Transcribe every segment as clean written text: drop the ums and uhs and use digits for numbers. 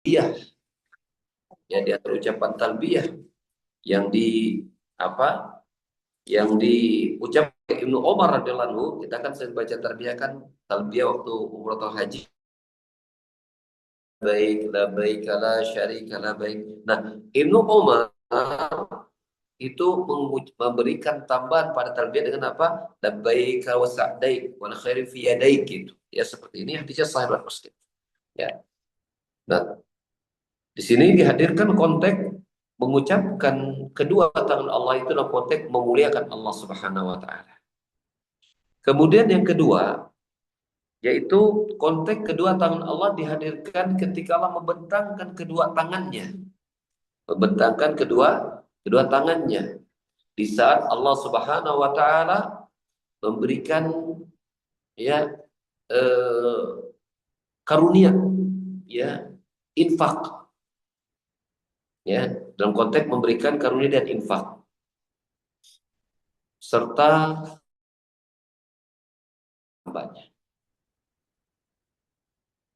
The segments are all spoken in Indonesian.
talbiyah, ya di antara ucapan talbiyah yang di apa yang diucapkan Ibnu Umar radhiyallahu anhu. Kita kan sering baca talbiyah kan, talbiyah waktu umrah atau haji, baik la baik la syarika la baik. Nah, Ibnu Umar itu memberikan tambahan pada talbiyah dengan apa? Labbaik wa sa'daik wal khairu fi yadaik gitu. Ya seperti ini hadisnya sahih Muslim. Ya. Nah, di sini dihadirkan konteks mengucapkan kedua tangan Allah itu dalam konteks memuliakan Allah Subhanahu wa taala. Kemudian yang kedua, yaitu konteks kedua tangan Allah dihadirkan ketika Allah membentangkan kedua tangannya. Membentangkan kedua kedua tangannya di saat Allah Subhanahu wa taala memberikan ya eh, karunia, ya, infak, ya, dalam konteks memberikan karunia dan infak serta hambanya.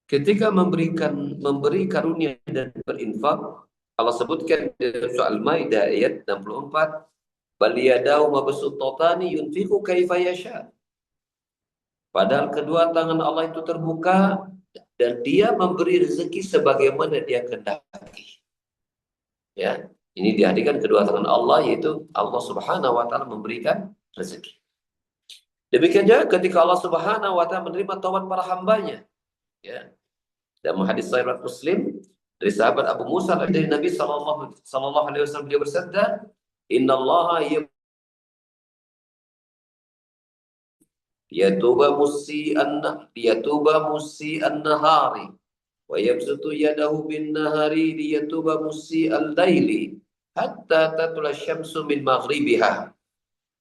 Ketika memberi karunia dan berinfak, Allah sebutkan di surah Al-Maidah ayat 64, bal yadahu mabsuutatan yunfiqu kaifa yasha. Padahal kedua tangan Allah itu terbuka dan dia memberi rezeki sebagaimana dia kehendaki. Ya, ini dihadirkan kedua tangan Allah, yaitu Allah Subhanahu wa taala memberikan rezeki. Demikian juga ketika Allah Subhanahu wa taala menerima taubat para hambanya, ya. Dan hadis sahih Muslim dari sahabat Abu Musa dari Nabi sallallahu alaihi wasallam, dia bersabda, "Innallaha yatuba musi an-nahari wa yabsutu yadahu bin nahari liyatuba musi al-laili hatta tatla syamsu min maghribiha."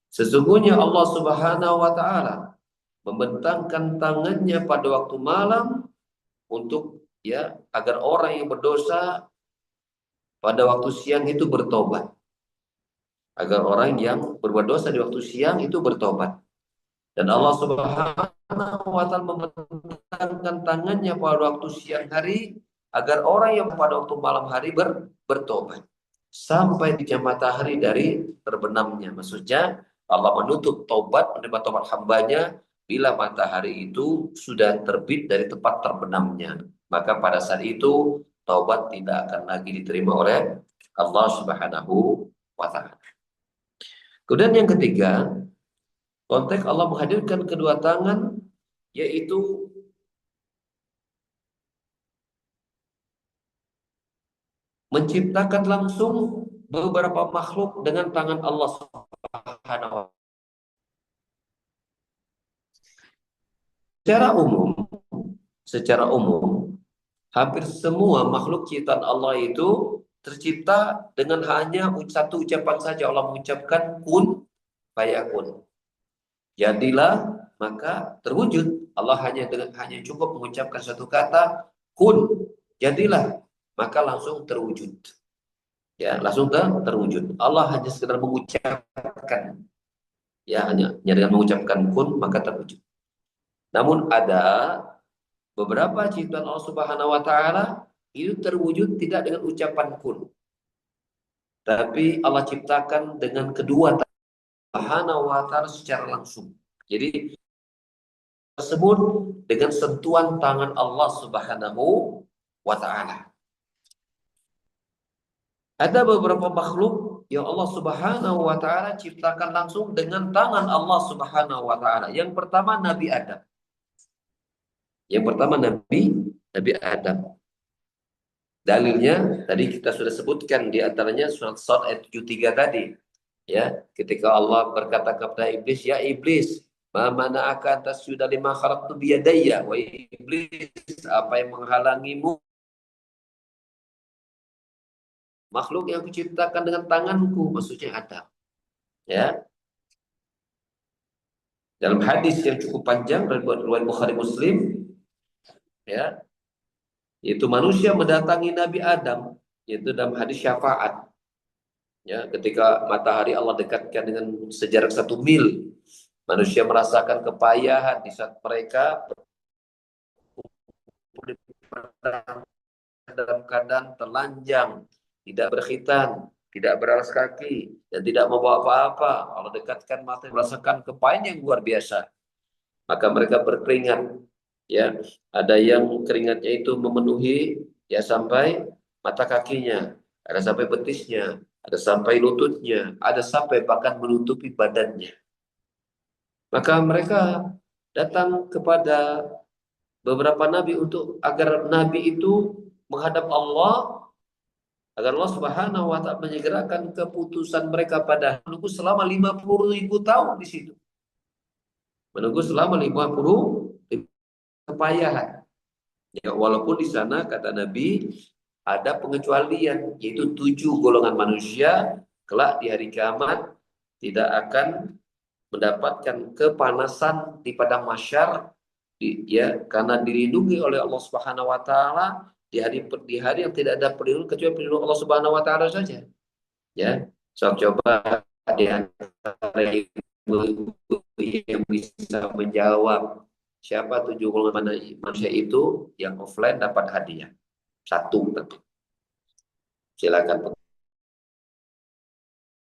Sesungguhnya Allah Subhanahu wa taala membentangkan tangannya pada waktu malam untuk, ya, agar orang yang berdosa pada waktu siang itu bertobat. Agar orang yang berbuat dosa di waktu siang itu bertobat. Dan Allah Subhanahu wa taala membentangkan tangannya pada waktu siang hari agar orang yang pada waktu malam hari bertobat sampai di jam matahari dari terbenamnya. Maksudnya Allah menutup taubat, menerima taubat hambanya bila matahari itu sudah terbit dari tempat terbenamnya. Maka pada saat itu taubat tidak akan lagi diterima oleh Allah Subhanahu wa taala. Kemudian yang ketiga, konteks Allah menghadirkan kedua tangan, yaitu menciptakan langsung beberapa makhluk dengan tangan Allah Subhanahu wa taala. Secara umum, hampir semua makhluk ciptaan Allah itu tercipta dengan hanya satu ucapan saja. Allah mengucapkan kun fayakun. Jadilah, maka terwujud. Allah hanya cukup mengucapkan satu kata kun, jadilah, maka langsung terwujud. Ya, langsung terwujud. Allah hanya sekedar mengucapkan, ya, hanya dengan mengucapkan kun maka terwujud. Namun ada beberapa ciptaan Allah Subhanahu wa taala itu terwujud tidak dengan ucapan kun, tapi Allah ciptakan dengan kedua tangan Subhanahu wa taala secara langsung. Jadi tersebut dengan sentuhan tangan Allah Subhanahu wa taala. Ada beberapa makhluk yang Allah Subhanahu wa taala ciptakan langsung dengan tangan Allah Subhanahu wa taala. Yang pertama Nabi Adam. Yang pertama Nabi Adam. Dalilnya tadi kita sudah sebutkan, di antaranya surat Shad ayat 73 tadi. Ya, ketika Allah berkata kepada iblis, "Ya iblis, ma mana'aka tasjuda lima khalaqtu biyadayya?" Wa iblis, apa yang menghalangimu makhluk yang kuciptakan dengan tanganku, maksudnya Adam. Ya, dalam hadis yang cukup panjang riwayat Bukhari Muslim, ya, yaitu manusia mendatangi Nabi Adam, yaitu dalam hadis syafaat. Ya, ketika matahari Allah dekatkan dengan sejarak 1 mil, manusia merasakan kepayahan di saat mereka dalam keadaan telanjang, tidak berkhitan, tidak beralas kaki, dan tidak membawa apa-apa. Allah dekatkan mata, merasakan kepahitan yang luar biasa. Maka mereka berkeringat. Ya, ada yang keringatnya itu memenuhi ya sampai mata kakinya, ada sampai betisnya, ada sampai lututnya, ada sampai bahkan menutupi badannya. Maka mereka datang kepada beberapa nabi untuk agar nabi itu menghadap Allah, agar Allah Subhanahu wa taala menyegerakan keputusan mereka pada menunggu selama 50.000 tahun di situ. Menunggu selama 50 kepayahan. Ya, walaupun di sana kata Nabi ada pengecualian, yaitu 7 golongan manusia kelak di hari kiamat tidak akan mendapatkan kepanasan di padang mahsyar, ya, karena dilindungi oleh Allah Subhanahu wa taala di hari yang tidak ada perlindungan kecuali perlindungan Allah Subhanahu wa taala saja. Ya. So coba di antara ibu yang bisa menjawab siapa 7 golongan manusia itu yang offline dapat hadiah. Satu tentu. Silakan.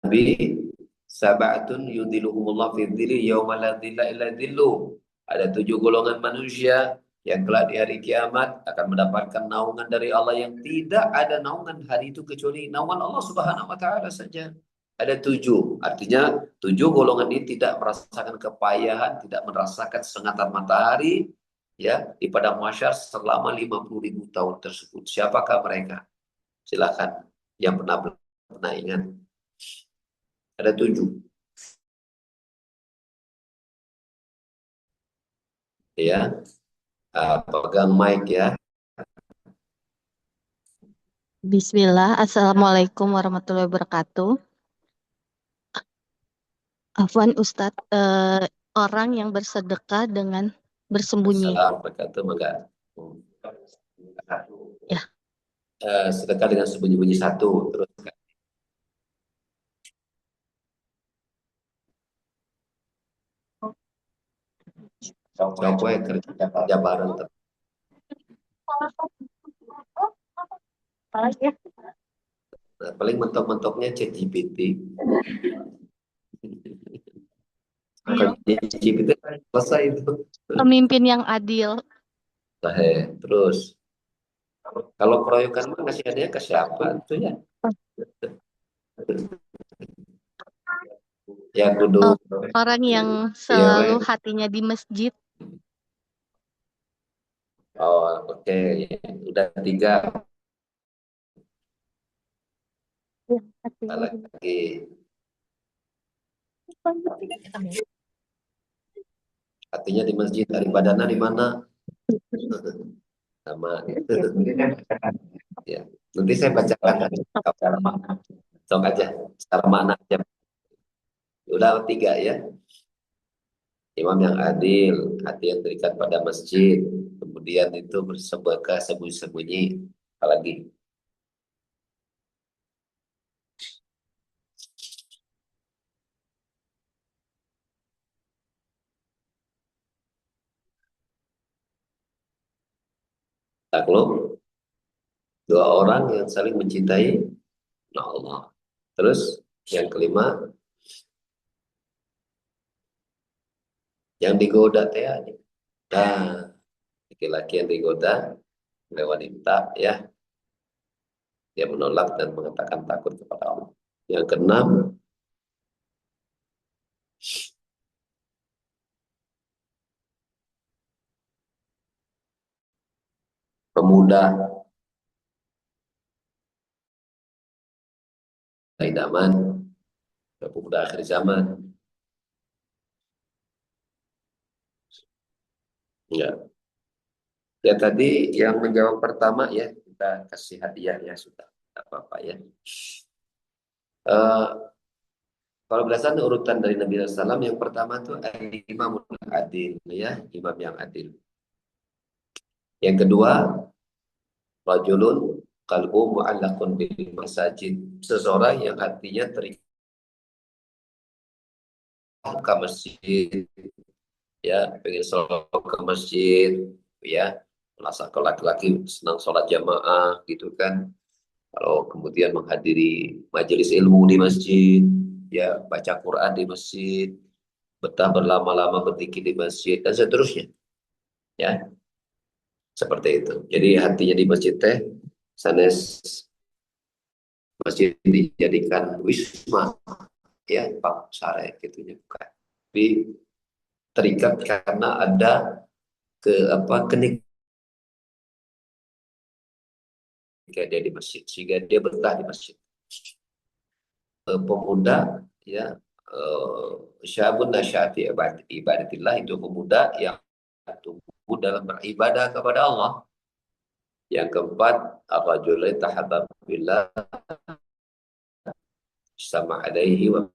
Nabi sab'atun yudhiluhumullah fi dhilli yauma la dhilla illa dhillu. Ada 7 golongan manusia yang kelak di hari kiamat akan mendapatkan naungan dari Allah yang tidak ada naungan hari itu kecuali naungan Allah Subhanahu wa taala saja. Ada 7, artinya 7 golongan ini tidak merasakan kepayahan, tidak merasakan sengatan matahari, ya, di padang mahsyar selama 50.000 tahun tersebut. Siapakah mereka? Silakan yang pernah ingat. Ada 7. Ya, pegang mic ya. Bismillah, Assalamualaikum warahmatullahi wabarakatuh. Afwan Ustadz, orang yang bersedekah dengan bersembunyi. Assalamualaikum warahmatullahi wabarakatuh. Ya, Sedekah dengan sembunyi-bunyi satu. Terus coba kerja bareng. Nah, paling mentok-mentoknya ChatGPT. Kalau ChatGPT selesai itu. pemimpin yang adil. Terus kalau keroyokan mah ngasih hadiah ke siapa itu ya? Ya kudu Orang yang iya selalu weh. hatinya di masjid. Oh, oke. Udah 3 lagi. Hatinya di masjid, dari badannya di mana? Sama. Ya. Nanti saya bacakan secara makna. Sok aja, secara makna aja. Udah 3 ya. Imam yang adil, hati yang terikat pada masjid, kemudian itu bersedekah sembunyi-sembunyi, apalagi takluk 2 orang yang saling mencintai Allah. Terus yang kelima, yang digoda teh. Nah, laki-laki yang digoda oleh wanita, ya, dia menolak dan mengatakan takut kepada Allah. Yang keenam, pemuda idaman, pemuda akhir zaman. Ya, ya tadi yang menjawab pertama ya kita kasih hadiah ya sudah, tidak apa-apa ya. Kalau berdasarkan urutan dari Nabi SAW, yang pertama itu imam adil, ya, imam yang adil. Yang kedua, rajulun qalbu mu'allaqun bil masajid, seseorang yang hatinya terikat ke masjid, ya, pengen sholat ke masjid, ya, Kalau laki-laki senang sholat jamaah gitu kan. Kalau kemudian menghadiri majelis ilmu di masjid, ya baca Quran di masjid, betah berlama-lama berzikir di masjid dan seterusnya. Ya, seperti itu. Jadi hatinya di masjid teh sanes masjid dijadikan wisma, ya Pak Sare gitunya bukan. Tapi terikat karena ada kenikmatan dia di masjid sehingga dia betah di masjid. Pemuda ya syabun nasyati ibadatillah itu pemuda yang tumbuh dalam beribadah kepada Allah. Yang keempat, ar-rajul tahabba billah sama alaihi wa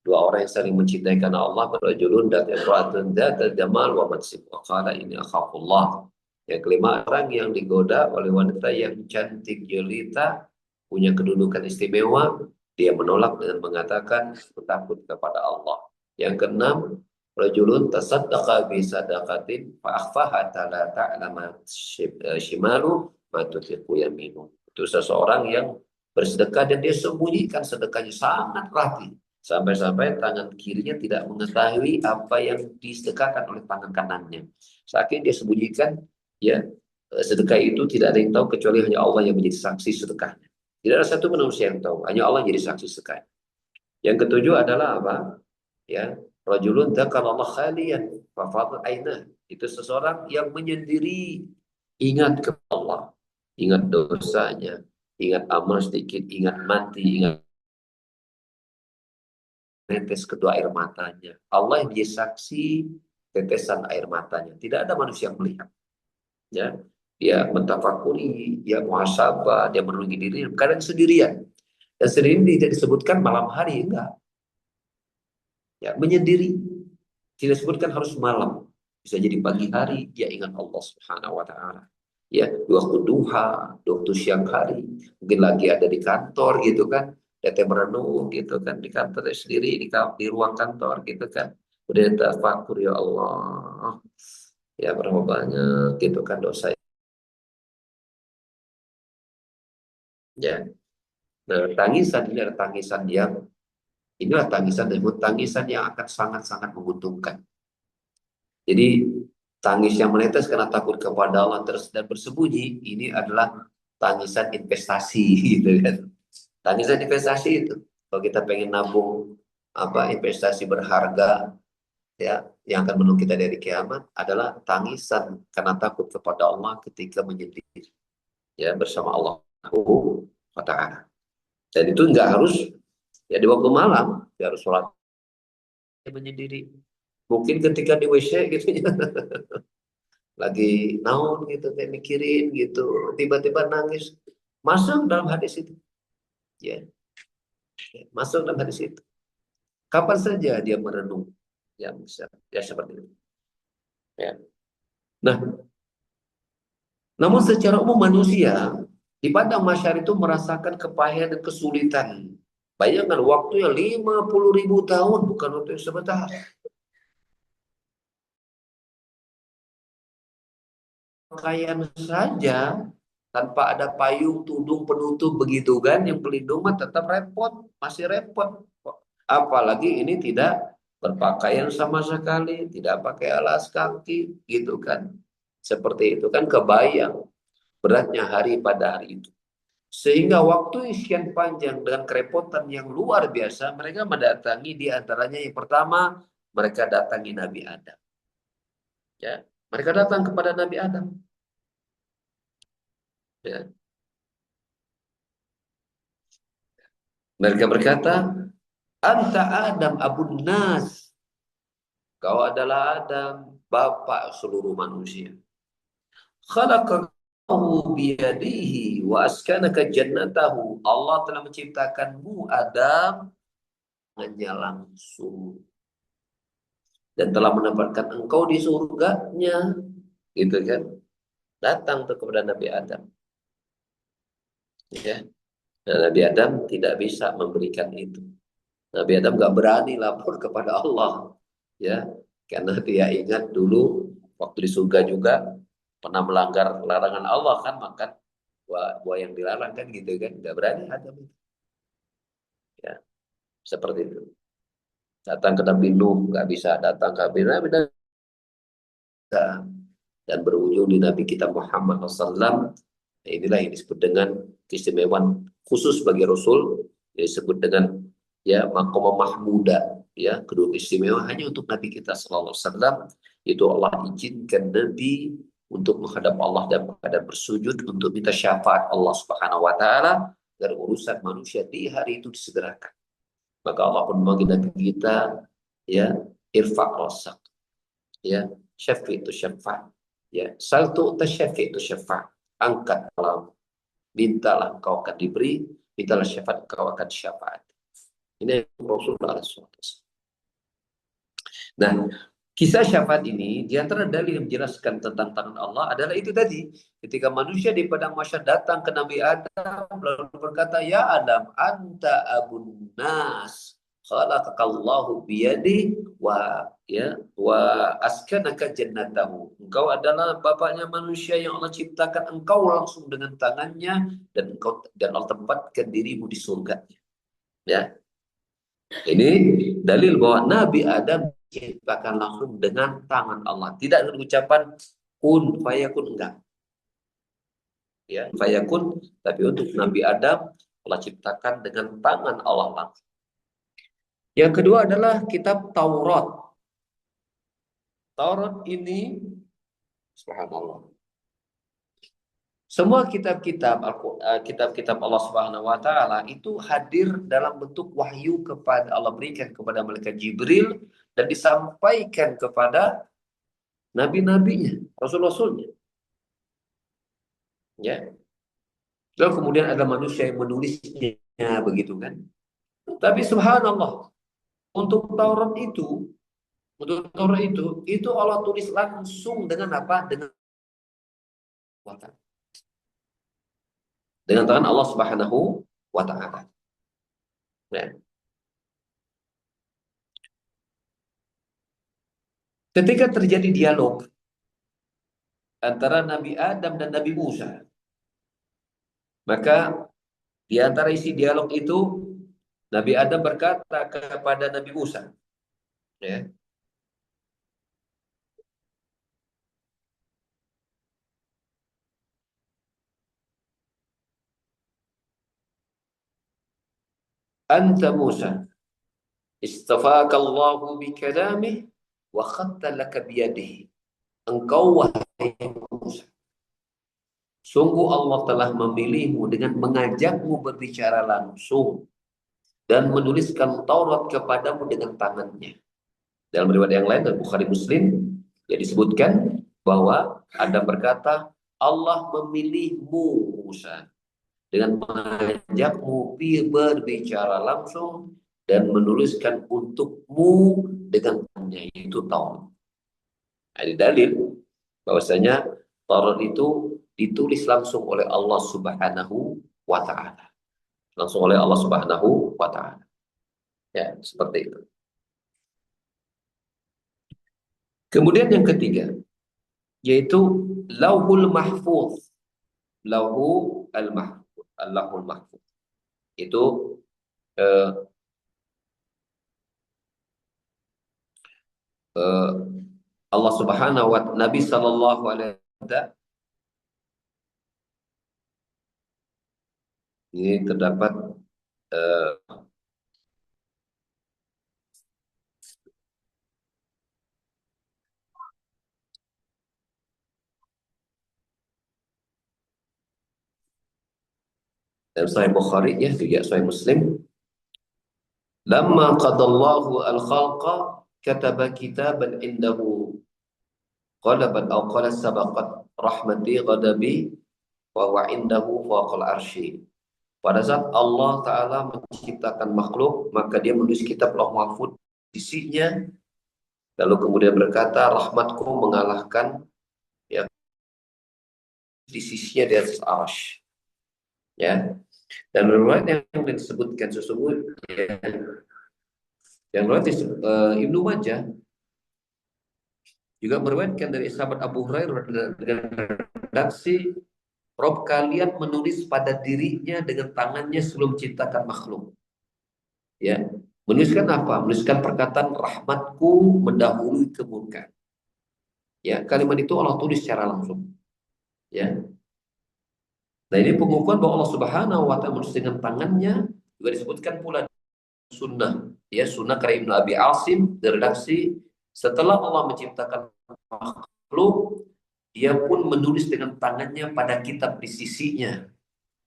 dua orang yang saling mencintai karena Allah, rajulun dan imra'atun dzatal jamal wa mansib wa qala inni akhafullah. Yang kelima, orang yang digoda oleh wanita yang cantik jelita, punya kedudukan istimewa, dia menolak dengan mengatakan takut kepada Allah. Yang keenam, rajulun tasaddaqa bi sadaqatin fa akhfaha la ta'lama shimalu ma tunfiqu yaminu. Itu seseorang yang bersedekah dan dia sembunyikan sedekahnya sangat rapi sampai-sampai tangan kirinya tidak mengetahui apa yang disedekahkan oleh tangan kanannya. Saking dia sembunyikan, ya sedekah itu tidak ada yang tahu kecuali hanya Allah yang menjadi saksi sedekahnya. Tidak ada satu manusia yang tahu, hanya Allah yang jadi saksi sedekah. Yang ketujuh adalah apa? Ya, rajulun dzakarallaha khaliyan fa fadat ainah. Itu seseorang yang menyendiri ingat ke Allah, ingat dosanya, ingat amal sedikit, ingat mati, ingat tetes kedua air matanya. Allah yang dia saksi tetesan air matanya. Tidak ada manusia yang melihat. Ya, dia mentafakuri, dia muhasabah, dia merenungi diri, kadang sendirian. Dan sendiri tidak disebutkan malam hari, enggak. Ya, menyendiri. Tidak disebutkan harus malam. Bisa jadi pagi hari, dia ingat Allah Subhanahu wa taala. Ya, di waktu duha, di waktu siang hari, mungkin lagi ada di kantor gitu kan, dia merenung gitu kan di kantor sendiri di ruang kantor gitu kan. Udah tafakur ya Allah. Ya berapa banyak gitu kan dosa. Ya. Nah, tangisan ini adalah tangisan yang inilah tangisan disebut tangisan yang akan sangat-sangat menguntungkan. Jadi tangis yang menetes karena takut kepada Allah terus dan bersembunyi ini adalah tangisan investasi gitu kan. Tangisan investasi itu kalau kita pengen nabung investasi berharga ya yang akan menunggu kita dari kiamat adalah tangisan karena takut kepada Allah ketika menyendiri ya bersama Allah Subhanahu wa taala. Dan itu nggak harus ya di waktu malam, nggak harus sholat menyendiri. Mungkin ketika di WC gitu ya, lagi naon gitu kayak mikirin gitu, tiba-tiba nangis. Masuk dalam hadis itu. Ya, masuk dalam hadis itu. Kapan saja dia merenung. Ya bisa. Ya seperti itu. Ya. Nah, namun secara umum manusia di padang mahsyar itu merasakan kepahitan dan kesulitan. Bayangkan waktunya 50.000 tahun bukan waktu yang sebentar. Pakaian saja tanpa ada payung, tudung, penutup begitu kan, yang pelindung mah tetap repot, masih repot. Apalagi ini tidak berpakaian sama sekali, tidak pakai alas kaki, gitu kan. Seperti itu kan kebayang beratnya hari pada hari itu. Sehingga waktu sekian panjang dengan kerepotan yang luar biasa, mereka mendatangi di antaranya yang pertama, mereka datangi Nabi Adam. Ya, mereka datang kepada Nabi Adam. Ya. Mereka berkata, Anta Adam Abun Nas. Kau adalah Adam, bapak seluruh manusia. Khalaqahu biyadihi wa askanaka jannatahu. Allah telah menciptakanmu Adam hanya langsung dan telah menempatkan engkau di surganya. Gitu kan? Datang tuh kepada Nabi Adam. Ya. Nah, Nabi Adam tidak bisa memberikan itu. Nabi Adam nggak berani lapor kepada Allah. Ya, Karena dia ingat dulu waktu di surga juga pernah melanggar larangan Allah kan, makan buah yang dilarang kan gitu kan, nggak berani Adam itu. Ya, seperti itu. Datang ke Nabi Nuh nggak bisa, datang ke Nabi Nabi dan berujung di Nabi kita Muhammad SAW. Nah, inilah yang disebut dengan keistimewaan khusus bagi Rasul, yang disebut dengan ya maqam mahmuda, ya kedua istimewa hanya untuk Nabi kita Sallallahu Alaihi Wasallam. Itu Allah izinkan Nabi untuk menghadap Allah dan menghadap bersujud untuk minta syafaat Allah Subhanahu Wa Taala agar urusan manusia di hari itu disegerakan. Maka Allah pun memanggil Nabi kita, ya irfa' rasak, ya syafi' itu syafa', ya saltu tasyafi' itu syafa', angkat kalau mintalah engkau akan diberi, mintalah syafaat engkau akan syafaat. Ini Rasulullah SAW. Nah, kisah syafaat ini di antara dalil yang menjelaskan tentang tangan Allah adalah itu tadi. Ketika manusia di padang mahsyar datang ke Nabi Adam lalu berkata, "Ya Adam, anta abun nas. Khalaqakallahu biyadi wa askanaka jannatahu." Engkau adalah bapaknya manusia yang Allah ciptakan engkau langsung dengan tangannya dan Allah tempatkan dirimu di surga. Ya. Ini dalil bahwa Nabi Adam diciptakan langsung dengan tangan Allah. Tidak dengan ucapan kun fayakun, enggak. Ya, fayakun, tapi untuk Nabi Adam Allah ciptakan dengan tangan Allah langsung. Yang kedua adalah kitab Taurat. Taurat ini subhanallah. Semua kitab-kitab Allah Subhanahu wa taala itu hadir dalam bentuk wahyu kepada Allah, berikan kepada malaikat Jibril dan disampaikan kepada nabi-nabinya, rasul-rasulnya. Ya. Lalu kemudian ada manusia yang menulisnya begitu kan. Tapi subhanallah, untuk itu Allah tulis langsung dengan apa? Dengan tangan Allah Subhanahu wa taala. Ya. Ketika terjadi dialog antara Nabi Adam dan Nabi Musa, maka di antara isi dialog itu Nabi Adam berkata kepada Nabi Musa, ya, "Anta Musa, istafaka Allahu bi kalamihi wa khatta laka biyadihi." Engkau wahai Musa, sungguh Allah telah memilihmu dengan mengajakmu berbicara langsung dan menuliskan Taurat kepadamu dengan tangannya. Dalam riwayat yang lain dari Bukhari Muslim ya disebutkan bahwa Adam berkata, Allah memilihmu Musa dengan mengajakmu berbicara langsung dan menuliskan untukmu dengan tangannya, yaitu Taurat. Ada dalil bahwasanya Taurat itu ditulis langsung oleh Allah Subhanahu wa taala. Langsung oleh Allah Subhanahu wa taala. Ya, seperti itu. Kemudian yang ketiga yaitu Lauhul Mahfuz. Lauhul Mahfuz. Itu eh, eh, Allah Subhanahu wa taala, Nabi sallallahu alaihi wasallam ini terdapat eh, dalam Sahih Bukhari ya, juga Sahih Muslim, lamma qadallahu al-khalqa kataba kitaban indahu qalabat aw qala sabaqat rahmati ghadabi wa huwa indahu fawqal arsy. Pada saat Allah Ta'ala menciptakan makhluk, maka dia menulis kitab Lauh Mahfuz isinya, lalu kemudian berkata, rahmatku mengalahkan ya, di sisinya di atas arsy. Ya. Dan riwayat yang disebutkan sesungguhnya yang riwayat Ibnu Majah Juga meriwayatkan dari sahabat Abu Hurairah dengan redaksi, Rob kalian menulis pada dirinya dengan tangannya sebelum ciptakan makhluk. Ya, menuliskan apa? Menuliskan perkataan rahmatku mendahului kemurkaan. Ya, kalimat itu Allah tulis secara langsung. Ya, nah ini pengukuhan bahwa Allah Subhanahu Wa Taala menulis dengan tangannya juga disebutkan pula sunnah. Ya, sunnah karya Ibnu Abi Asim redaksi setelah Allah menciptakan makhluk, dia pun menulis dengan tangannya pada kitab di sisinya.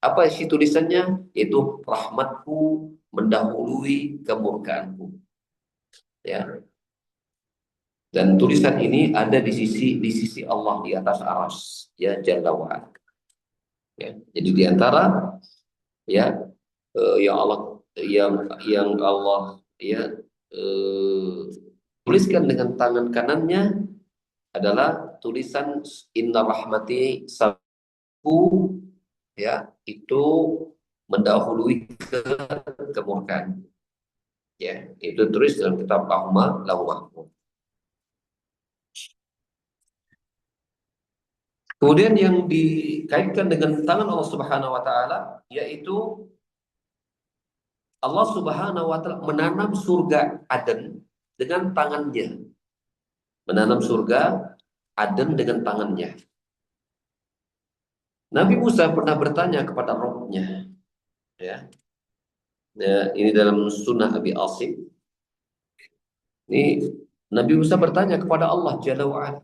Apa isi tulisannya? Itu rahmatku mendahului kemurkaanku. Ya. Dan tulisan ini ada di sisi Allah di atas aras, ya Jalla wa ala. Ya. Jadi di antara ya yang Allah yang Allah ya eh, tuliskan dengan tangan kanannya adalah tulisan Inna rahmati sabu, ya itu mendahului kemurkaan. Ya, itu tulis dalam kitab Lahumma Lahu Mahfuz. Kemudian yang dikaitkan dengan tangan Allah Subhanahu wa taala yaitu Allah Subhanahu wa taala menanam surga Aden dengan tangannya. Menanam surga Aden dengan tangannya. Nabi Musa pernah bertanya kepada Rabb-nya, ya. Ya, ini dalam sunnah Abi Asim. Ini Nabi Musa bertanya kepada Allah Jalla wa'ala,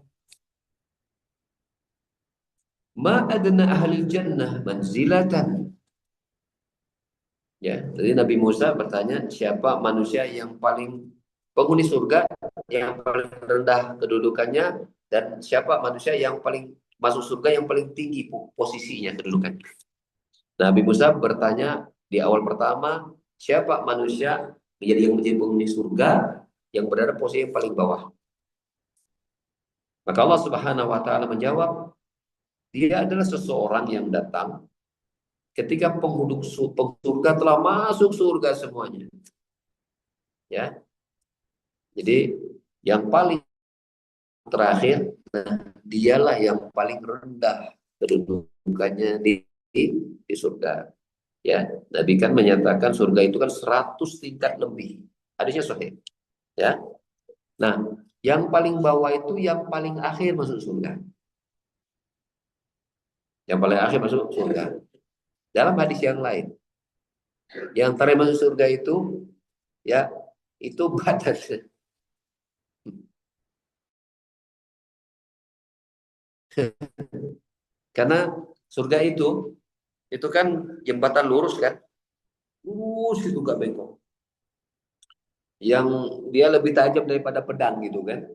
Ma adna ahli jannah manzilatan. Ya, jadi Nabi Musa bertanya, siapa manusia yang paling penghuni surga, yang paling rendah kedudukannya, dan siapa manusia yang paling masuk surga yang paling tinggi posisinya kedudukannya. Nabi Musa bertanya di awal pertama, siapa manusia yang menjadi penghuni surga yang berada posisi yang paling bawah. Maka Allah Subhanahu wa taala menjawab, dia adalah seseorang yang datang ketika penghuni surga telah masuk surga semuanya. Ya. Jadi yang paling terakhir, dialah yang paling rendah kedudukannya di surga. Ya, Nabi kan menyatakan surga itu kan 100 tingkat lebih. Hadisnya sahih. Ya. Nah, yang paling bawah itu yang paling akhir masuk surga. Yang paling akhir masuk surga. Dalam hadis yang lain, yang terakhir masuk surga itu ya itu badan. Karena surga itu kan jembatan lurus kan, lurus itu gak bengkok. Yang dia lebih tajam daripada pedang gitu kan.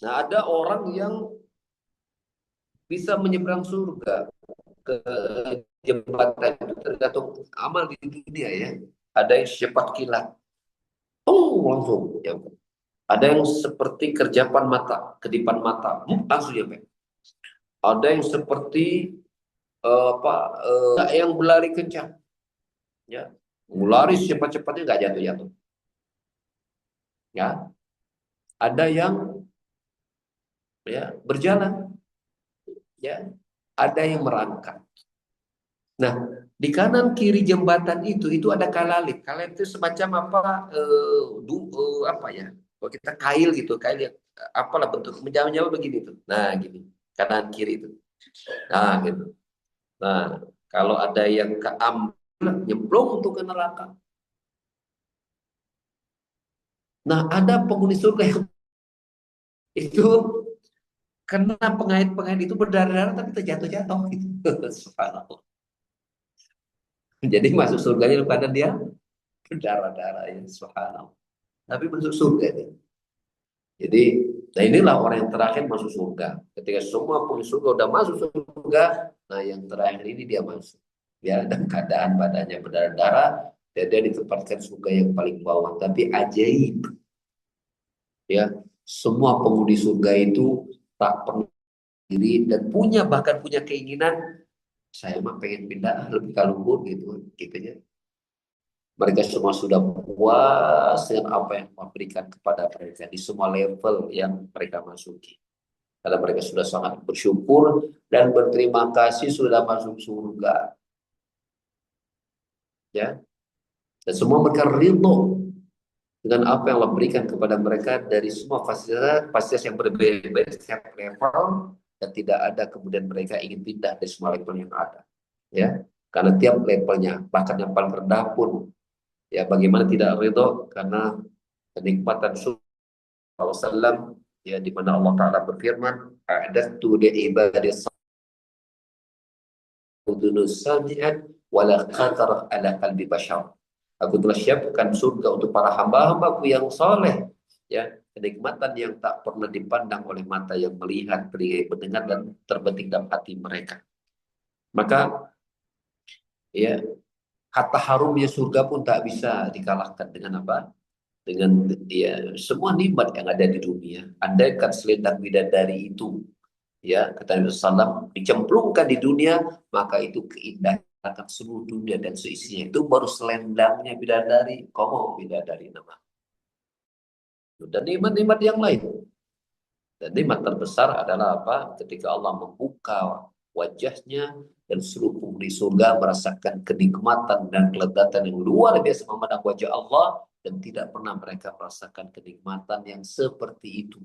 Nah ada orang yang bisa menyeberang surga ke jembatan itu tergantung amal di dunia ya. Ada yang secepat kilat, oh langsung ya. Ada yang seperti kerjapan mata, kedipan mata, langsung ya. Ada yang seperti yang berlari kencang, ya, berlari secepat-cepatnya nggak jatuh-jatuh. Ya, ada yang ya berjalan, ya, ada yang merangkak. Nah, di kanan kiri jembatan itu ada kalalip. Kalalip itu semacam apa? Apa ya? Kalau kita kail gitu, kail yang apalah bentuk menjauh-jauh begini tuh. Nah, gini, kanan kiri itu. Nah, gitu. Nah, kalau ada yang keambil, nyemplung untuk ke neraka. Nah, ada penghuni surga yang itu kena pengait-pengait itu berdarah-darah tapi terjatuh-jatuh gitu. Subhanallah. Jadi masuk surganya pada dia berdarah-darah ya, subhanallah. Tapi masuk surga dia. Jadi, nah inilah orang yang terakhir masuk surga. Ketika semua penghuni surga udah masuk surga, nah yang terakhir ini dia masuk. Ya, dan keadaan badannya berdarah-darah, dan dia ditempatkan surga yang paling bawah. Tapi ajaib, ya, semua penghuni surga itu tak pernah diri dan bahkan punya keinginan, saya mah pengen pindah lebih ke luhur gitu, gitu ya. Mereka semua sudah puas dengan apa yang Allah berikan kepada mereka di semua level yang mereka masuki. Karena mereka sudah sangat bersyukur dan berterima kasih sudah masuk surga. Ya, dan semua mereka ridho dengan apa yang Allah berikan kepada mereka dari semua fasilitas yang berbeda setiap level, dan tidak ada kemudian mereka ingin pindah dari semua level yang ada. Ya, karena tiap levelnya, bahkan yang paling rendah pun, ya bagaimana tidak ridho karena kenikmatan surga SAW, ya di mana Allah Taala berfirman, "A'dadtu li'ibadis salihat wala khatar ala qalbi bashar." Aku telah siapkan surga untuk para hamba-hambaku yang soleh, ya, kenikmatan yang tak pernah dipandang oleh mata yang melihat, telinga yang mendengar, dan terbetik dalam hati mereka. Maka, ya, kata harumnya surga pun tak bisa dikalahkan dengan apa? Dengan, ya, semua nikmat yang ada di dunia. Andaikan selendang bidadari itu, ya, kata Nabi SAW, dicemplungkan di dunia, maka itu keindahan akan seluruh dunia dan seisinya. Itu baru selendangnya bidadari. Kau mau bidadari nama? Dan nikmat-nikmat yang lain. Dan nikmat terbesar adalah apa? Ketika Allah membuka wajahnya dan seluruh penghuni surga merasakan kenikmatan dan kelezatan yang luar biasa memandang wajah Allah, dan tidak pernah mereka merasakan kenikmatan yang seperti itu.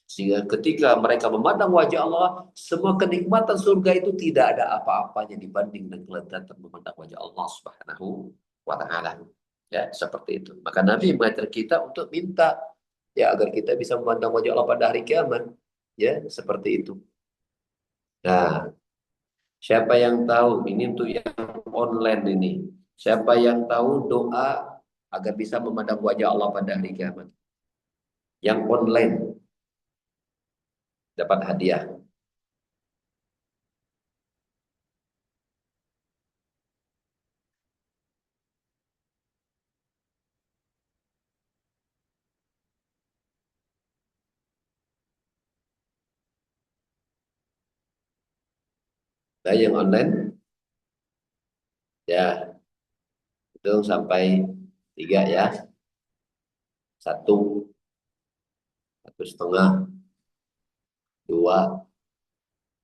Sehingga ketika mereka memandang wajah Allah, semua kenikmatan surga itu tidak ada apa-apanya dibanding dengan kelezatan memandang wajah Allah Subhanahu wa Ta'ala. Ya, seperti itu. Maka Nabi mengajar kita untuk minta, ya, agar kita bisa memandang wajah Allah pada hari kiamat, ya, seperti itu. Nah, siapa yang tahu ini untuk yang online ini, siapa yang tahu doa agar bisa memandang wajah Allah pada hari kiamat, yang online dapat hadiah. Nah, yang online, ya, itu sampai 3 ya, satu, 1,5, 2,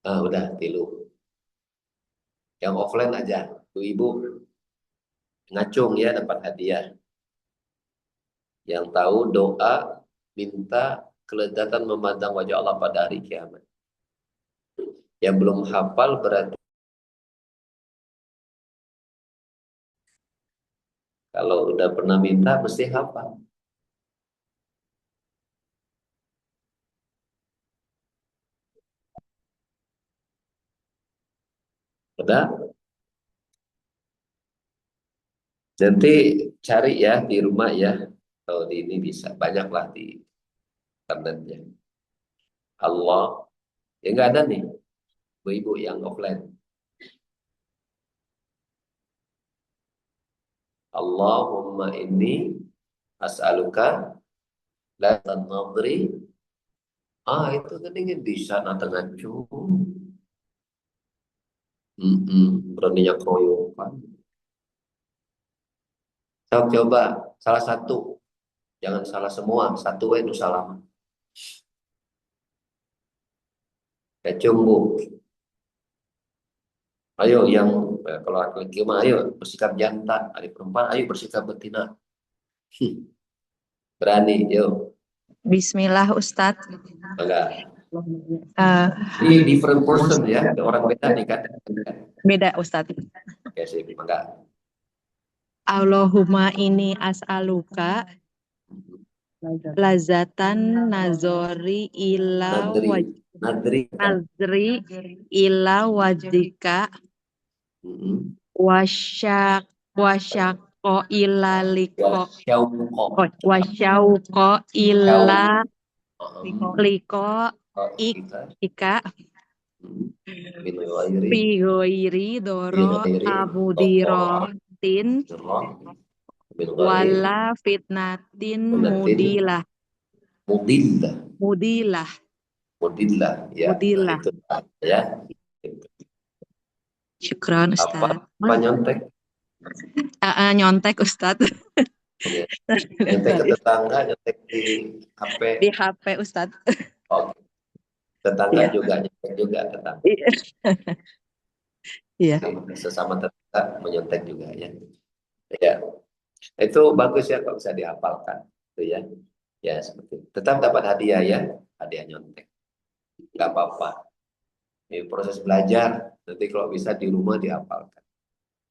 udah tilu. Yang offline aja, tuh ibu ngacung ya dapat hadiah. Yang tahu doa minta kelezatan memandang wajah Allah pada hari kiamat. Yang belum hafal berarti kalau udah pernah minta mesti hafal. Udah, nanti cari ya di rumah ya. Kalau di ini bisa, banyaklah di internetnya. Allah, ya nggak ada nih, ibu-ibu yang offline. Allahumma inni as'aluka la tanadri. Itu kan ingin di sana tengah cung. Beraninya keroyokan. Coba salah satu, jangan salah semua. Satu itu salah. Kecung bu. Ayo yang, kalau laki-laki mah ayo bersikap jantan, adik perempuan ayo bersikap betina. Berani, yuk. Bismillah Ustadz. Enggak. Eh, Ini different person ya, ada orang beda nih kan. Beda Ustadz. Oke sih, enggak. Allahumma ini as'aluka lazatan nazori ila Nadri, nadri. nazri ila wajika Mm-mm. wasyak wasyako ila liko Wasyauqo. wasyauko ila liko Kita. ika Min ghairi. figoiri Min doro ghairi. amudirotin Min ghairi. wala fitnatin mudilah Mudillah. mudilah Mudillah. Ya, nah mudilah. itu ya. Syukran Apa? Ustaz. Apa nyontek? Nyontek Ustadz. Ya. Nyontek ke tetangga, nyontek di HP. Di HP Ustadz. Oh, tetangga Iya. juga nyontek juga tetangga. Iya. Sesama tetangga menyontek juga ya. Ya. Itu bagus ya kalau bisa dihafalkan. Itu ya. Ya seperti itu. Tetap dapat hadiah ya, hadiah nyontek. Nggak apa-apa. Ini proses belajar. Nanti kalau bisa di rumah dihafalkan.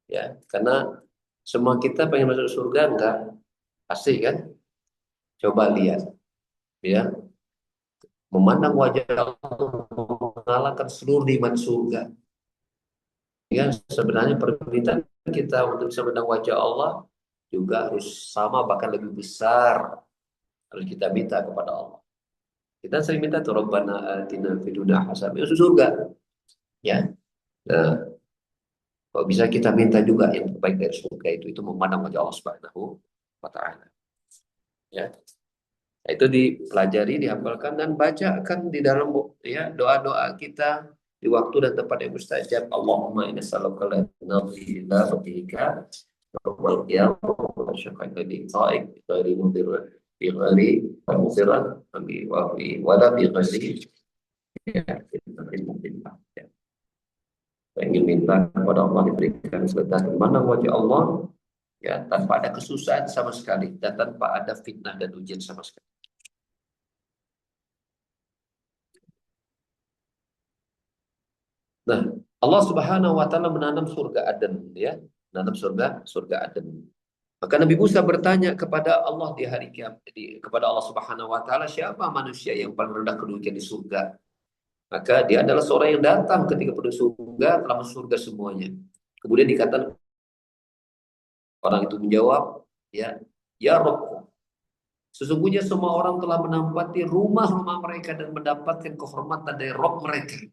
Ya, karena semua kita pengen masuk surga enggak? Pasti kan? Coba lihat. Ya, memandang wajah Allah, mengalahkan seluruh nikmat surga. Ya, sebenarnya permintaan kita untuk bisa memandang wajah Allah juga harus sama bahkan lebih besar. Harus kita minta kepada Allah. Kita sering minta tuh Rabbana atina fid dunya hasanah, itu surga. Ya. Nah, kalau bisa kita minta juga yang terbaik dari surga itu memandang wajah Allah Subhanahu wa taala. Ya. Itu dipelajari, dihafalkan dan bacakan di dalam ya doa-doa kita di waktu dan tempat yang mustajab. Allahumma inna nas'aluka ila rabbika wal qiyamah wa syafa'at ladhi qaik ghairi mudhir bi ghairi musiran bi wa fi wa la bi ghairi ya. Saya ingin minta kepada Allah diberikan kesulitan memandang wajah Allah ya tanpa ada kesusahan sama sekali dan tanpa ada fitnah dan ujian sama sekali. Nah, Allah Subhanahu wa taala menanam surga Aden ya, menanam surga Aden. Maka Nabi Musa bertanya kepada Allah di hari kiamat, kepada Allah Subhanahu wa taala, siapa manusia yang paling rendah kedudukan di surga? Maka dia adalah seorang yang datang ketika penduduk surga telah masuk surga semuanya. Kemudian dikatakan orang itu menjawab, ya Rabb, sesungguhnya semua orang telah menempati rumah-rumah mereka dan mendapatkan kehormatan dari Rabb mereka.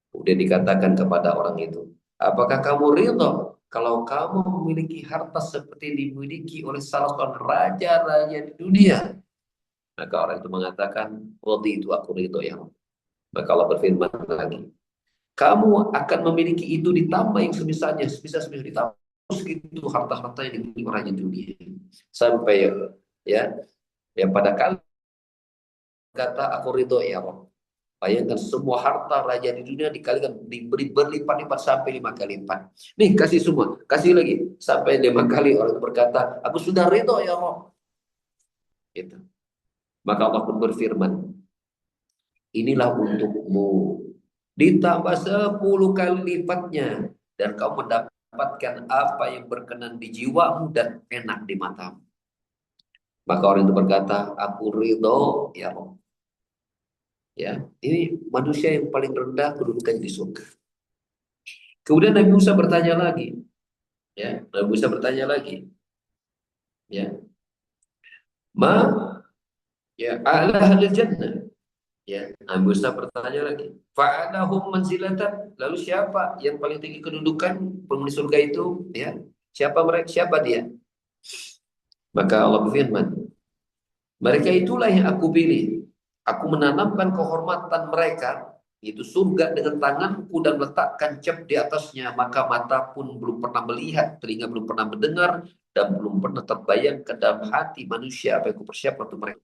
Kemudian dikatakan kepada orang itu, apakah kamu ridha kalau kamu memiliki harta seperti yang dimiliki oleh salah seorang raja-raja di dunia? Maka orang itu mengatakan, itu aku ridho ya Allah. Maka Allah berfirman lagi, kamu akan memiliki itu ditambah yang semisal ditambah segitu harta-harta yang dimiliki raja dunia. Sampai ya pada kali kata aku ridho ya Allah. Bayangkan semua harta raja di dunia dikalikan, diberi berlipat-lipat sampai 5 kali lipat. Nih kasih semua, kasih lagi sampai 5 kali. Orang berkata, aku sudah ridho ya Allah. Gitu. Maka Allah pun berfirman, inilah untukmu, ditambah 10 kali lipatnya, dan kau mendapatkan apa yang berkenan di jiwamu dan enak di matamu. Maka orang itu berkata, aku ridho ya Allah. Ya, ini manusia yang paling rendah kedudukan di surga. Kemudian Nabi Musa bertanya lagi, ya, a'la ahlil jannah. Ya, Nabi Musa bertanya lagi, fa'alahum manzilatan, lalu siapa yang paling tinggi kedudukan penghuni surga itu? Ya, siapa dia? Maka Allah berfirman, mereka itulah yang aku pilih. Aku menanamkan kehormatan mereka, itu surga, dengan tanganku dan letakkan cap di atasnya. Maka mata pun belum pernah melihat, telinga belum pernah mendengar, dan belum pernah terbayang ke dalam hati manusia apa yang kupersiapkan untuk mereka.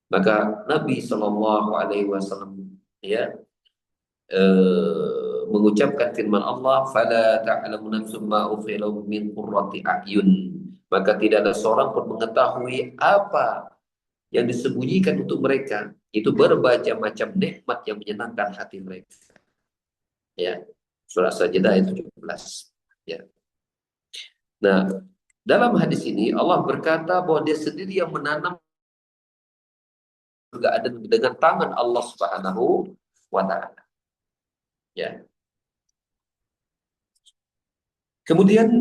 Maka Nabi Shallallahu Alaihi Wasallam mengucapkan firman Allah, "Fala ta'lamu nafsun ma ukhfiya lahum min qurrati a'yun." Maka tidak ada seorang pun mengetahui apa yang disembunyikan untuk mereka, itu berbagai macam nikmat yang menyenangkan hati mereka. Ya, surah Sajdah ayat 17. Ya. Nah, dalam hadis ini Allah berkata bahwa Dia sendiri yang menanam surga Aden dengan tangan Allah Subhanahu wa taala. Ya. Kemudian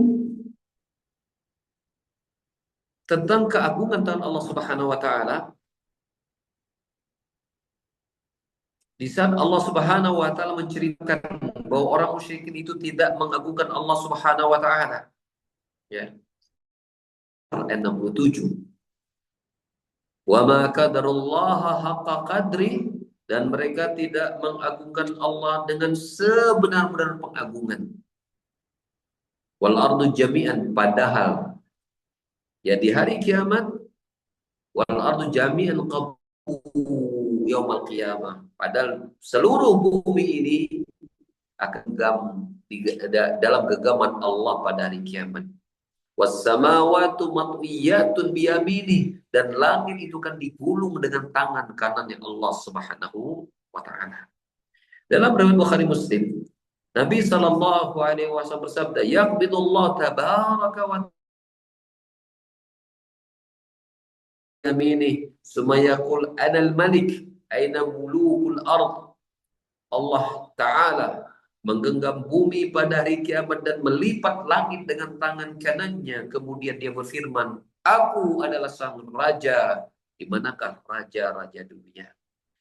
tentang keagungan Tuhan Allah Subhanahu wa taala, di saat Allah Subhanahu wa taala menceritakan bahwa orang musyrikin itu tidak mengagungkan Allah Subhanahu wa taala. Ya. Ayat 67. Wa ma qadarullaha haqqa qadri, dan mereka tidak mengagungkan Allah dengan sebenar-benar pengagungan. Wal ardu jami'an, padahal ya di hari kiamat, wal ardu jami'an qabduhu yaumal qiyamah. Padahal seluruh bumi ini akan dalam genggaman Allah pada hari kiamat. Wassamawatu matwiyatun biyamini, dan langit itu kan digulung dengan tangan kanannya Allah Subhanahu wa taala. Dalam riwayat Bukhari Muslim, Nabi sallallahu alaihi wasallam bersabda, "Yaqbidullah tabaraka wa yaminih, summa yaqul anal malik, aina mulukul ard." Allah taala menggenggam bumi pada hari kiamat dan melipat langit dengan tangan kanannya. Kemudian dia berfirman, "Aku adalah sang raja." Di manakah raja-raja dunia?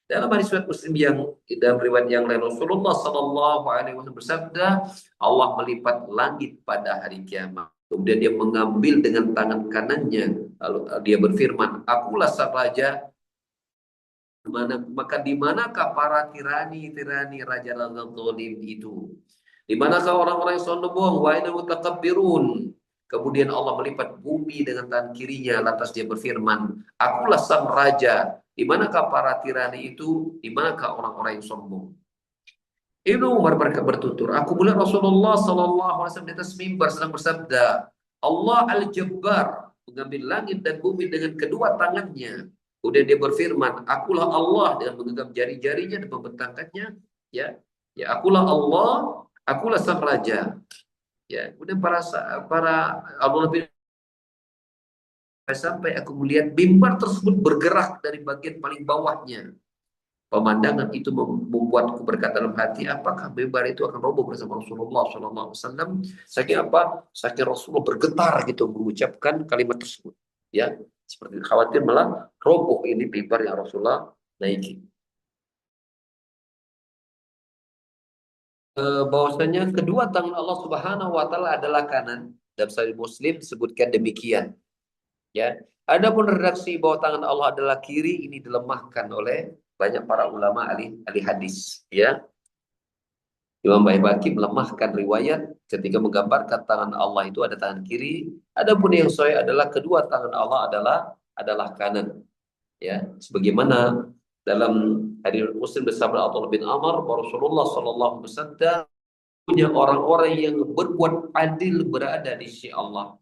Dalam hadis riwayat Muslim yang dalam riwayat yang lain, Rasulullah Sallallahu Alaihi Wasallam bersabda, Allah melipat langit pada hari kiamat. Kemudian dia mengambil dengan tangan kanannya, lalu dia berfirman, "Akulah sang raja." Maka di manakah para tirani-tirani raja-raja zalim itu? Di manakah orang-orang yang sombong? Wa inna mutakabbirun. Kemudian Allah melipat bumi dengan tangan kirinya, lantas dia berfirman, "Akulah sang raja." Di manakah para tirani itu? Di manakah orang-orang yang sombong? Ibnu Umar bertutur, aku melihat Rasulullah sallallahu alaihi wasallam di atas mimbar sedang bersabda, Allah Al-Jabbar mengambil langit dan bumi dengan kedua tangannya. Kemudian dia berfirman, akulah Allah, dengan menggenggam jari-jarinya dan membentangkannya. Ya, akulah Allah, akulah sang raja. Ya, kemudian para Allah bin, sampai aku melihat mimbar tersebut bergerak dari bagian paling bawahnya. Pemandangan itu membuatku berkata dalam hati, apakah mimbar itu akan roboh bersama Rasulullah SAW? Saking apa? Saking Rasulullah bergetar gitu mengucapkan kalimat tersebut. Ya, seperti khawatir malah roboh ini mimbar yang Rasulullah naiki. Bahwasanya kedua tangan Allah Subhanahu wa taala adalah kanan. Dalam Sahih Muslim disebutkan demikian. Ya. Adapun redaksi bahwa tangan Allah adalah kiri ini dilemahkan oleh banyak para ulama ahli hadis, ya. Imam Baihaqi melemahkan riwayat ketika menggambarkan tangan Allah itu ada tangan kiri. Adapun yang sahih adalah kedua tangan Allah adalah kanan. Ya, sebagaimana dalam hadis Muslim bersama Abdullah bin Amr, Rasulullah sallallahu alaihi wasallam punya orang-orang yang berbuat adil berada di sisi Allah.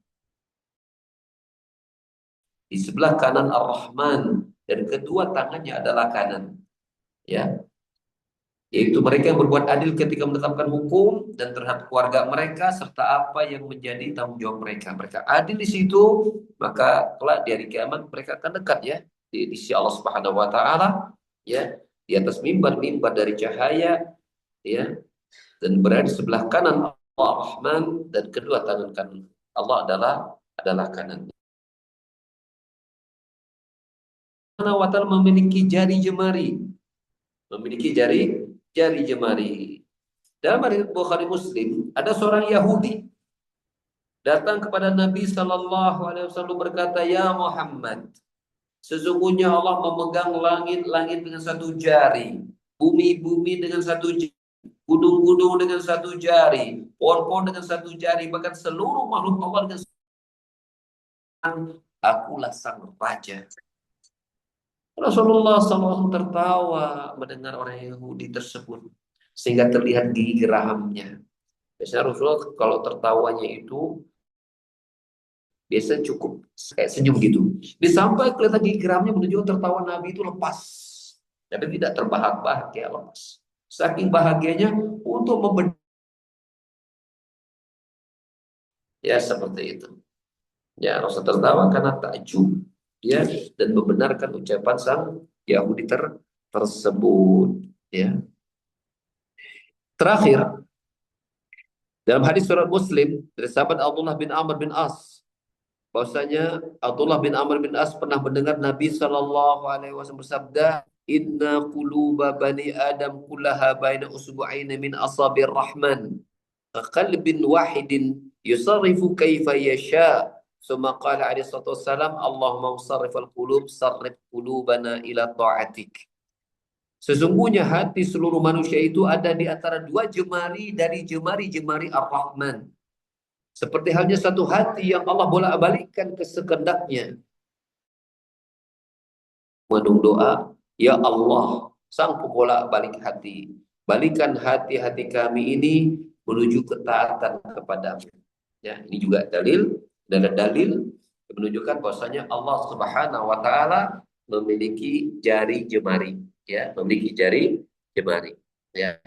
Di sebelah kanan Ar-Rahman, dan kedua tangannya adalah kanan. Ya, yaitu mereka yang berbuat adil ketika menetapkan hukum dan terhadap keluarga mereka serta apa yang menjadi tanggung jawab mereka. Mereka adil di situ, maka kelak di hari kiamat mereka akan dekat ya di sisi Allah Subhanahu wa taala, ya, di atas mimbar-mimbar dari cahaya, ya, dan berada di sebelah kanan Allah Ar-Rahman, dan kedua tangan kanan Allah adalah kanan. Allah wa taala memiliki jari jemari. Memiliki jari jemari. Dalam hadis Bukhari Muslim, ada seorang Yahudi datang kepada Nabi sallallahu alaihi wasallam berkata, "Ya Muhammad, sesungguhnya Allah memegang langit-langit dengan satu jari, bumi-bumi dengan satu jari, gunung-gunung dengan satu jari, pohon-pohon dengan satu jari, bahkan seluruh makhluk Allah dengan satu jari. Akulah sang raja." Rasulullah SAW tertawa mendengar orang Yahudi tersebut, sehingga terlihat gigi gerahmnya. Biasanya Rasulullah kalau tertawanya itu biasa cukup kayak senyum gitu. Sampai kelihatan gigi gerahmnya menunjukkan tertawa Nabi itu lepas, tapi tidak terbahak-bahak, ya, lepas. Saking bahagianya untuk membenar. Ya, seperti itu. Ya, Rasul tertawa karena takjub, ya, dan membenarkan ucapan sang Yahudi tersebut, ya. Terakhir, dalam hadis surat Muslim dari sahabat Abdullah bin Amr bin As, bahwasanya Abdullah bin Amr bin As pernah mendengar Nabi sallallahu alaihi wasallam bersabda, "Inna quluba bani Adam kullaha baina usbu'aini min asabir rahman, qalbin wahidin yusarrifu kaifa yasha." Summa qala alaihi salatu wassalam, "Allahumma musarrifal qulub, sarrif qulubana ila ta'atik." Sesungguhnya hati seluruh manusia itu ada di antara dua jemari dari jemari-jemari Ar-Rahman. Seperti halnya satu hati yang Allah bolak-balikkan ke sekendaknya. Menung doa, ya Allah, sang bolak-balik hati. Balikan hati-hati kami ini menuju ketaatan kepadamu. Ya, ini juga dalil, dan dalil menunjukkan bahwasanya Allah Subhanahu wa taala memiliki jari jemari, ya, memiliki jari jemari, ya.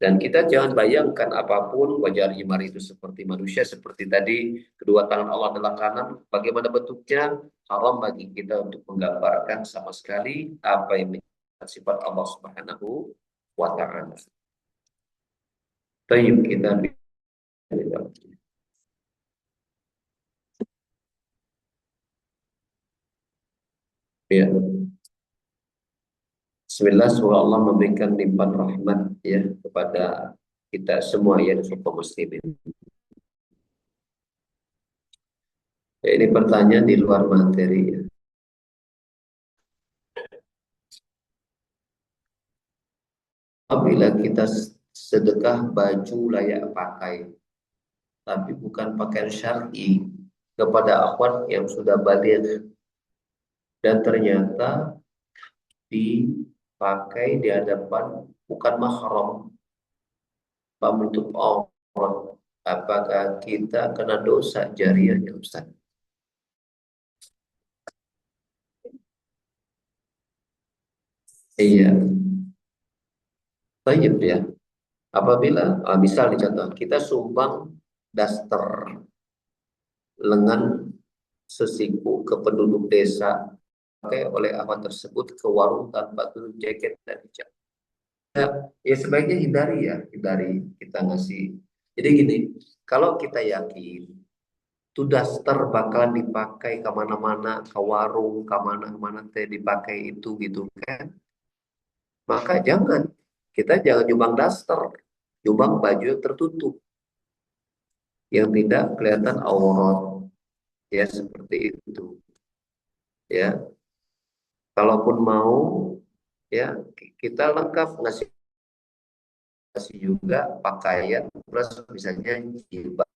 Dan kita jangan bayangkan apapun wajah jemari itu seperti manusia, seperti tadi kedua tangan Allah adalah kanan, bagaimana bentuknya, haram bagi kita untuk menggambarkan sama sekali apa yang menjadi sifat Allah Subhanahu wa taala. Baik, kita ya. Bismillah, semoga Allah memberikan limpahan rahmat ya kepada kita semua ya, kaum muslimin. Ya, ini pertanyaan di luar materi ya. Apabila kita sedekah baju layak pakai, tapi bukan pakaian syar'i, kepada akhwat yang sudah baligh dan ternyata dipakai di hadapan bukan mahram, menutup aurat, apakah kita kena dosa jariahnya, Ustaz? Iya, baik ya. Apabila misal contoh kita sumbang daster lengan sesiku ke penduduk desa, pakai oleh akhwat tersebut ke warung tanpa tutup jaket dan hijab. Ya sebaiknya hindari ya, hindari kita ngasih. Jadi gini, kalau kita yakin itu daster bakalan dipakai kemana-mana, ke warung, kemana-mana teh dipakai itu gitu kan, maka kita jangan nyumbang daster, nyumbang baju yang tertutup, yang tidak kelihatan aurat, ya seperti itu. Ya, kalaupun mau, ya kita lengkap ngasih juga pakaian plus misalnya jilbab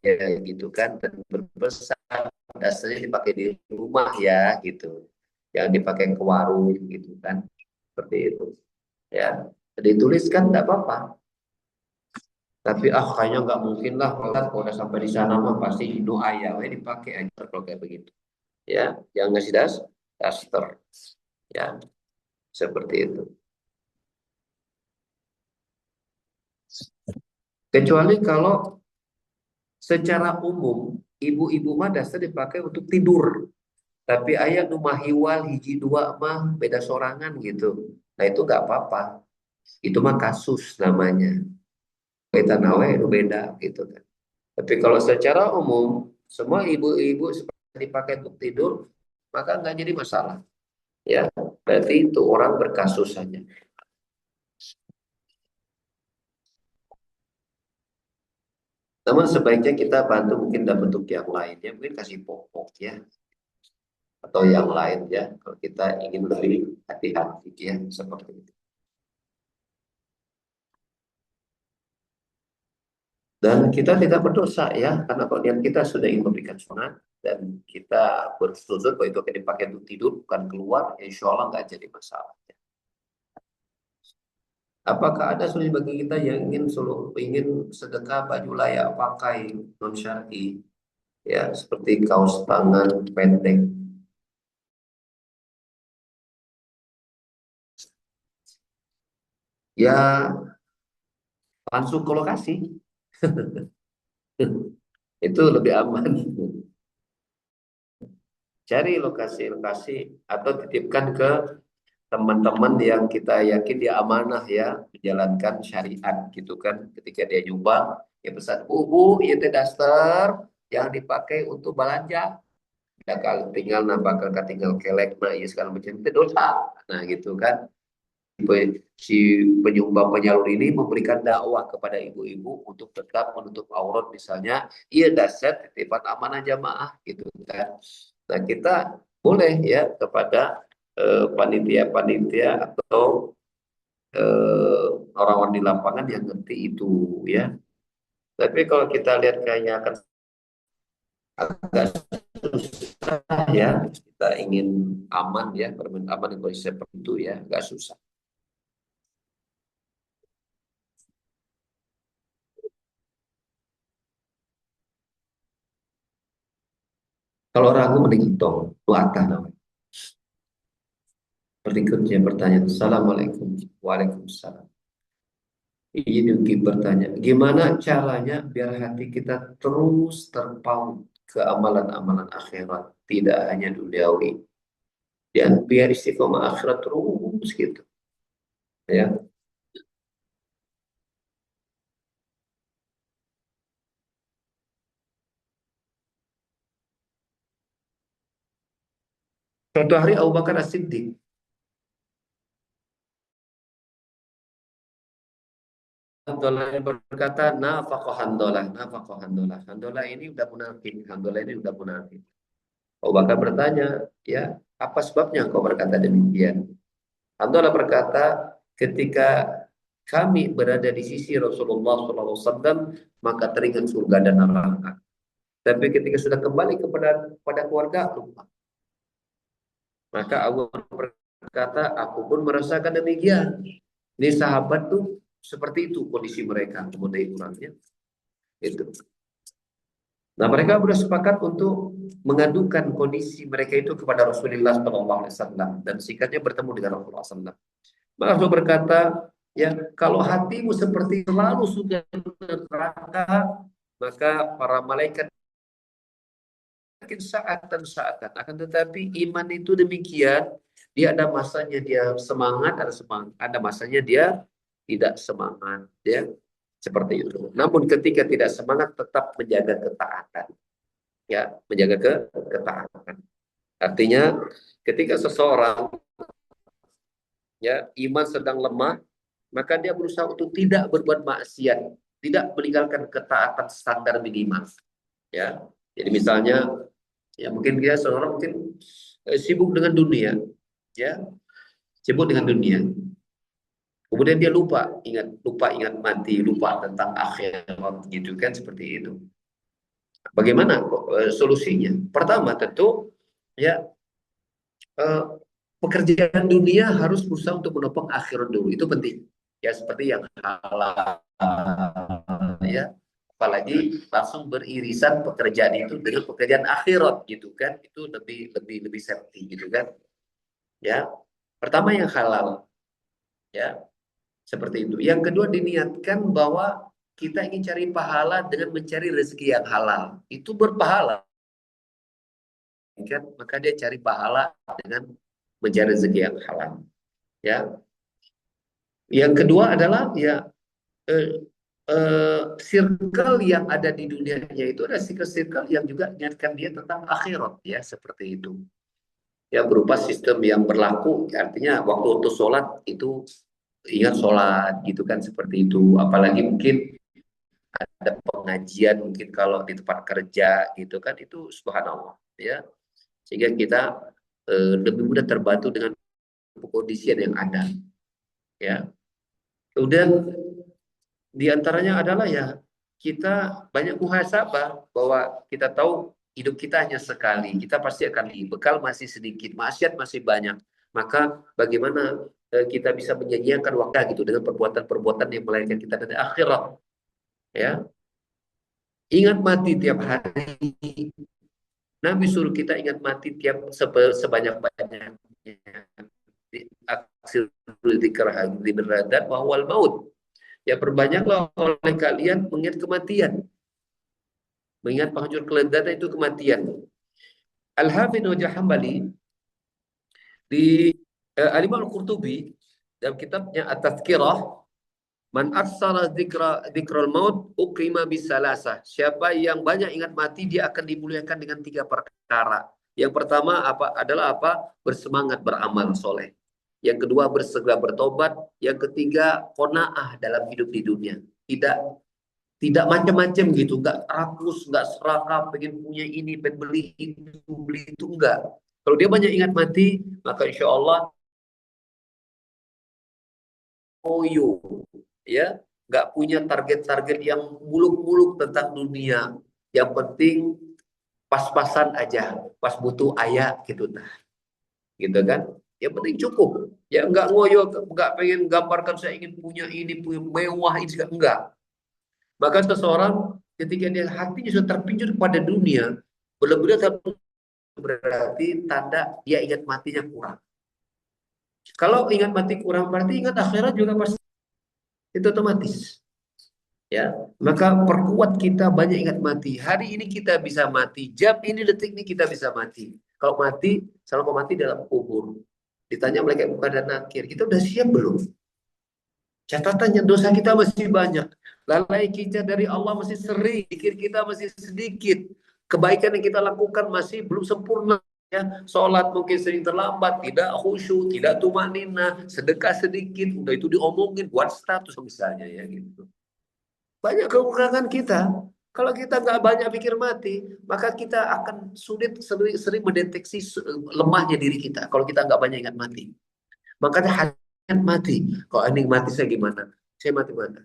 ya gitu kan, dan berpesan dasarnya dipakai di rumah ya gitu, yang dipakai ke warung gitu kan, seperti itu ya. Dituliskan tidak apa-apa, tapi kayaknya nggak mungkin lah kalau udah sampai di sana mah pasti doa ya, dipakai aja kalau kayak begitu ya, yang ngasih daster ya, seperti itu. Kecuali kalau secara umum ibu-ibu mah daster dipakai untuk tidur, tapi ayah nu mahiwal hiji dua mah beda sorangan gitu. Nah itu nggak apa-apa. Itu mah kasus namanya. Kita nawe itu beda gitu kan. Tapi kalau secara umum semua ibu-ibu seperti dipakai untuk tidur, maka nggak jadi masalah. Ya, berarti itu orang berkasus saja. Namun sebaiknya kita bantu mungkin dalam bentuk yang lain ya, mungkin kasih popok ya, atau yang lain ya, kalau kita ingin lebih hati-hati ya, seperti itu. Dan kita tidak berdosa ya, karena kalau niat kita sudah ingin memberikan sunat dan kita bersetuju bahwa itu akan dipakai untuk tidur bukan keluar, insya Allah nggak jadi masalah. Apakah ada solusi bagi kita yang ingin sedekah baju layak pakai non syar'i ya, seperti kaos tangan pendek? Ya langsung ke lokasi. Itu lebih aman. Cari lokasi-lokasi atau titipkan ke teman-teman yang kita yakin dia amanah ya, menjalankan syariat gitu kan. Ketika dia nyumbang, ya pesan, bu, itu daster yang dipakai untuk belanja. Ya kalau tinggal nambahkan tinggal kelek, nah ya segala macam itu dosa. Nah gitu kan. Si penyumbang penyalur ini memberikan dakwah kepada ibu-ibu untuk tetap menutup aurat misalnya, iya daset titipan amanah jamaah gitu kan. Nah kita boleh ya kepada panitia-panitia atau orang-orang di lapangan yang ngerti itu ya, Tapi kalau kita lihat kayaknya akan agak susah ya. Kita ingin aman ya, permen aman yang kondisi seperti itu ya, agak susah. Kalau ragu mending hitung, luatan namanya. Berikutnya pertanyaan. Assalamualaikum. Waalaikumsalam. Ini Yuki bertanya, gimana caranya biar hati kita terus terpaut ke amalan-amalan akhirat, tidak hanya duniawi, dan biar istiqomah akhirat terus gitu, ya. Suatu hari Abu Bakar As-Siddiq Handolah berkata, nafaqah Handolah, nafaqah Handolah. Handolah ini udah munafik, Handolah ini udah munafik. Abu Bakar bertanya, ya, apa sebabnya kau berkata demikian? Handolah berkata, ketika kami berada di sisi Rasulullah SAW, maka teringat surga dan neraka. Tapi ketika sudah kembali kepada keluarga, lupa. Maka Abu Bakar berkata, aku pun merasakan demikian. Ini sahabat tuh seperti itu kondisi mereka, kemudian kurangnya itu. Nah, mereka bersepakat untuk mengadukan kondisi mereka itu kepada Rasulullah SAW dan sikatnya bertemu dengan Rasulullah SAW. Maka Rasul berkata, ya, kalau hatimu seperti selalu sudah neraka, maka para malaikat mungkin saatan. Akan tetapi iman itu demikian, dia ada masanya dia semangat, ada masanya dia tidak semangat, ya, seperti itu. Namun ketika tidak semangat tetap menjaga ketaatan, ya, menjaga ketaatan. Artinya ketika seseorang, ya, iman sedang lemah, maka dia berusaha untuk tidak berbuat maksiat, tidak meninggalkan ketaatan standar minimal, ya. Jadi misalnya, ya, mungkin dia seorang mungkin sibuk dengan dunia, ya, sibuk dengan dunia. Kemudian dia lupa ingat mati, lupa tentang akhirat, gitu kan, seperti itu. Bagaimana solusinya? Pertama tentu, ya, pekerjaan dunia harus berusaha untuk menopang akhirat dulu, itu penting. Ya, seperti yang halal, ya. Apalagi langsung beririsan pekerjaan itu dengan pekerjaan akhirat, gitu kan? Itu lebih safety, gitu kan? Ya, pertama yang halal, ya, seperti itu. Yang kedua diniatkan bahwa kita ingin cari pahala dengan mencari rezeki yang halal, itu berpahala, kan? Maka dia cari pahala dengan mencari rezeki yang halal, ya. Yang kedua adalah, ya, circle yang ada di dunianya itu ada circle yang juga ingatkan dia tentang akhirat, ya, seperti itu. Ya, berupa sistem yang berlaku, artinya waktu untuk sholat itu ingat sholat, gitu kan, seperti itu. Apalagi mungkin ada pengajian mungkin kalau di tempat kerja, gitu kan, itu subhanallah, ya, sehingga kita lebih mudah terbantu dengan kondisian yang ada, ya. Kemudian diantaranya adalah, ya, kita banyak muhasabah bahwa kita tahu hidup kita hanya sekali, kita pasti akan bekal masih sedikit, maksiat masih banyak. Maka bagaimana kita bisa menyanyiakan waktu gitu dengan perbuatan-perbuatan yang melahirkan kita dari akhirat, ya. Ingat mati tiap hari. Nabi suruh kita ingat mati tiap sebanyak-banyaknya. Aksir dzikr dan wahwal maut. Ya, perbanyaklah oleh kalian mengingat kematian. Mengingat penghujur kelezatan itu kematian. Al-Hafidz Wajah Hambali di Al-Imam Al-Qurtubi dalam kitabnya At-Tazkirah, man aksara dzikral maut ukrima bisalasa. Siapa yang banyak ingat mati dia akan dimuliakan dengan 3 perkara. Yang pertama adalah bersemangat beramal soleh. Yang kedua bersegera bertobat. Yang ketiga qanaah dalam hidup di dunia. Tidak macam-macam gitu, nggak rakus, nggak serakah, pengen punya ini, pengen beli itu, enggak. Kalau dia banyak ingat mati, maka insya Allah ya, nggak punya target-target yang muluk-muluk tentang dunia. Yang penting pas-pasan aja, pas butuh ayah gitu, nah, gitu kan? Yang penting cukup. Ya nggak ngoyo, nggak pengen gambarkan saya ingin punya ini, punya mewah ini, enggak. Maka seseorang ketika dia hatinya sudah terpincut pada dunia, berlebihan berarti tanda dia ingat matinya kurang. Kalau ingat mati kurang, berarti ingat akhirat juga pasti itu otomatis. Ya, maka perkuat kita banyak ingat mati. Hari ini kita bisa mati, jam ini detik ini kita bisa mati. Kalau mati, selalu mati dalam kubur. Ditanya malaikat munkar dan nakir, kita udah siap belum? Catatannya dosa kita masih banyak. Lalai kita dari Allah masih sering, zikir kita masih sedikit. Kebaikan yang kita lakukan masih belum sempurna. Ya, sholat mungkin sering terlambat, tidak khusyuk, tidak tumanina, sedekah sedikit, udah itu diomongin buat status misalnya ya gitu. Banyak kekurangan kita. Kalau kita nggak banyak pikir mati, maka kita akan sulit sering mendeteksi lemahnya diri kita. Kalau kita nggak banyak ingat mati, makanya ingat mati. Kalau ini mati saya gimana? Saya mati mana?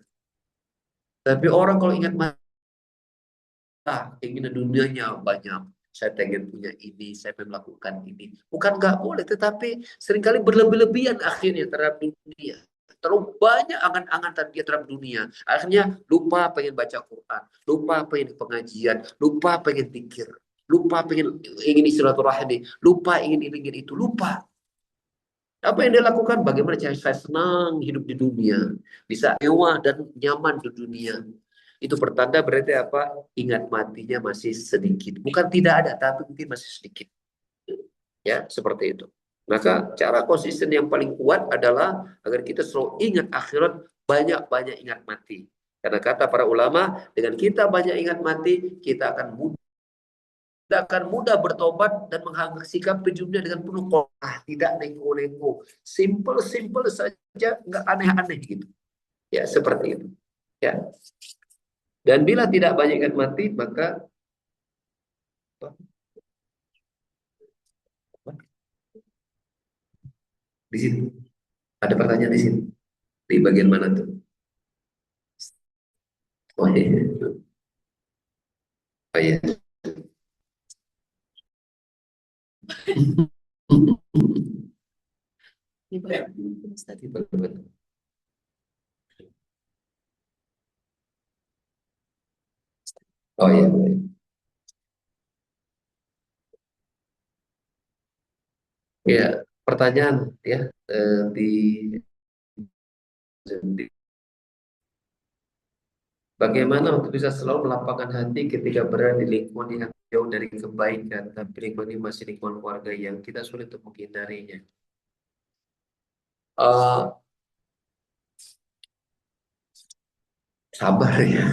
Tapi orang kalau ingat mati, ingin dunianya banyak. Saya pengen punya ini, saya pengen melakukan ini. Bukan nggak boleh, tetapi seringkali berlebih-lebihan akhirnya terhadap dunia. Terlalu banyak angan-angan dia terhadap dunia. Akhirnya lupa pengen baca Quran, lupa pengen pengajian, lupa pengen pikir, lupa pengen ingin silaturahmi, lupa ingin itu, lupa. Apa yang dia lakukan? Bagaimana cara saya senang hidup di dunia, bisa mewah dan nyaman di dunia. Itu pertanda berarti apa? Ingat matinya masih sedikit. Bukan tidak ada, tapi mungkin masih sedikit. Ya, seperti itu. Maka cara konsisten yang paling kuat adalah agar kita selalu ingat akhirat, banyak-banyak ingat mati. Karena kata para ulama, dengan kita banyak ingat mati, kita akan mudah bertobat dan menghadapi dunia dengan penuh qanaah, tidak neko-neko. Simple saja, nggak aneh-aneh gitu. Ya, seperti itu. Ya. Dan bila tidak banyak ingat mati, maka di sini ada pertanyaan di sini. Di bagian mana tuh? Oh iya. Oh iya. Oh iya. Ya, pertanyaan ya di bagaimana untuk bisa selalu melapangkan hati ketika berada di lingkungan yang jauh dari kebaikan, tapi lingkungan ini masih lingkungan keluarga yang kita sulit untuk menghindarinya. Sabar ya,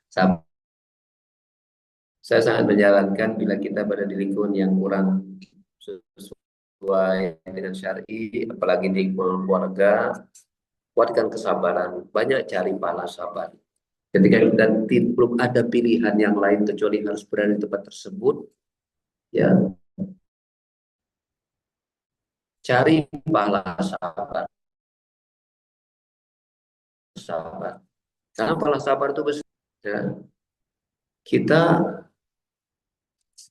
sabar. Saya sangat menyarankan bila kita berada di lingkungan yang kurang sesuai dengan syar'i, apalagi di lingkungan keluarga, kuatkan kesabaran, banyak cari pahala sabar. Ketika kita belum ada pilihan yang lain kecuali harus berada di tempat tersebut, ya cari pahala sabar, sabar. Karena pahala sabar itu besar. Ya. Kita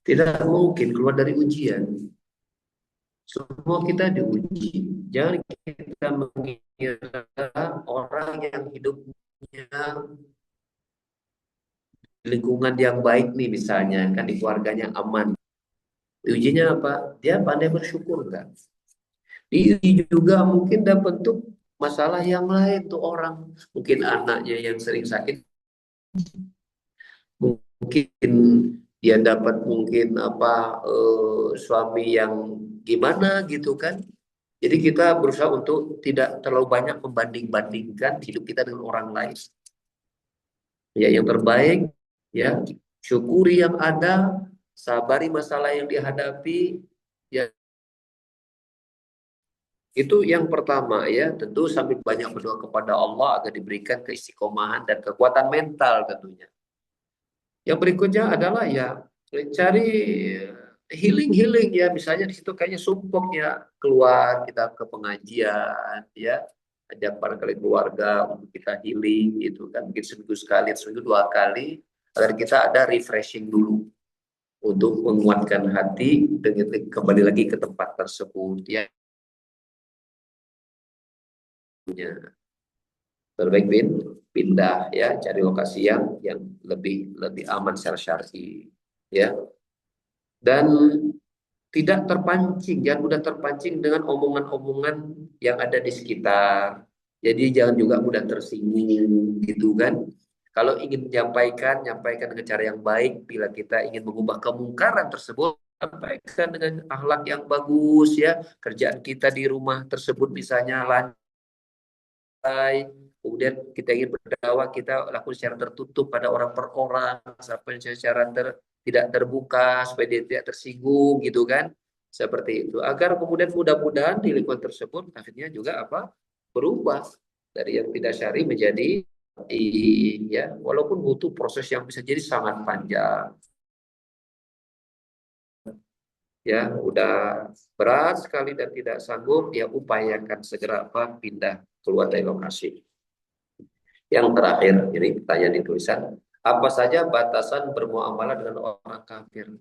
tidak mungkin keluar dari ujian. Semua kita diuji. Jangan kita mengira orang yang hidupnya di lingkungan yang baik nih misalnya, kan di keluarganya aman. Ujinya apa? Dia pandai bersyukur kan? Diuji juga mungkin dapat bentuk masalah yang lain tuh orang. Mungkin anaknya yang sering sakit, mungkin dia dapat mungkin apa suami yang gimana gitu kan. Jadi kita berusaha untuk tidak terlalu banyak membanding-bandingkan hidup kita dengan orang lain. Ya, yang terbaik ya syukuri yang ada, sabari masalah yang dihadapi, ya itu yang pertama ya, tentu sambil banyak berdoa kepada Allah agar diberikan keistiqomahan dan kekuatan mental tentunya. Yang berikutnya adalah ya cari healing ya, misalnya di situ kayaknya sumpuk ya, keluar kita ke pengajian ya, ajak barangkali keluarga untuk kita healing gitu kan, mungkin seminggu sekali, seminggu 2 kali, agar kita ada refreshing dulu untuk menguatkan hati dengan kembali lagi ke tempat tersebut ya. Terbaik pindah ya, cari lokasi yang lebih aman secara syar'i ya. Dan tidak terpancing, jangan mudah terpancing dengan omongan-omongan yang ada di sekitar. Jadi jangan juga mudah tersinggung gitu kan. Kalau ingin menyampaikan, nyampaikan dengan cara yang baik. Bila kita ingin mengubah kemungkaran tersebut, sampaikan dengan akhlak yang bagus ya. Kerjaan kita di rumah tersebut misalnya lantai, kemudian kita ingin berdakwah, kita lakukan secara tertutup pada orang per orang, sampai secara tidak terbuka supaya dia tidak tersinggung gitu kan, seperti itu. Agar kemudian mudah-mudahan di lingkungan tersebut akhirnya juga apa, berubah dari yang tidak syar'i menjadi ya, walaupun butuh proses yang bisa jadi sangat panjang. Ya, udah berat sekali dan tidak sanggup, ya upayakan segera apa, pindah keluar dari lokasi. Yang terakhir, ini pertanyaan di tulisan, apa saja batasan bermuamalah dengan orang kafir?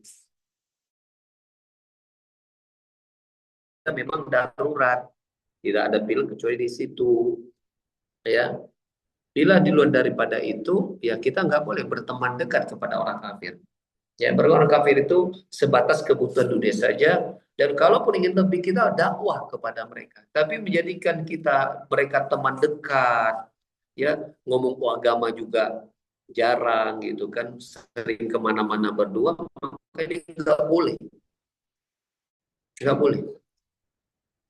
Memang darurat, tidak ada pilihan kecuali di situ. Ya, bila di luar daripada itu, ya kita nggak boleh berteman dekat kepada orang kafir. Ya, berorang kafir itu sebatas kebutuhan dunia saja. Dan kalaupun ingin lebih, kita dakwah kepada mereka. Tapi menjadikan mereka teman dekat, ya ngomong agama juga jarang gitu kan, sering kemana-mana berdua, maka ini nggak boleh,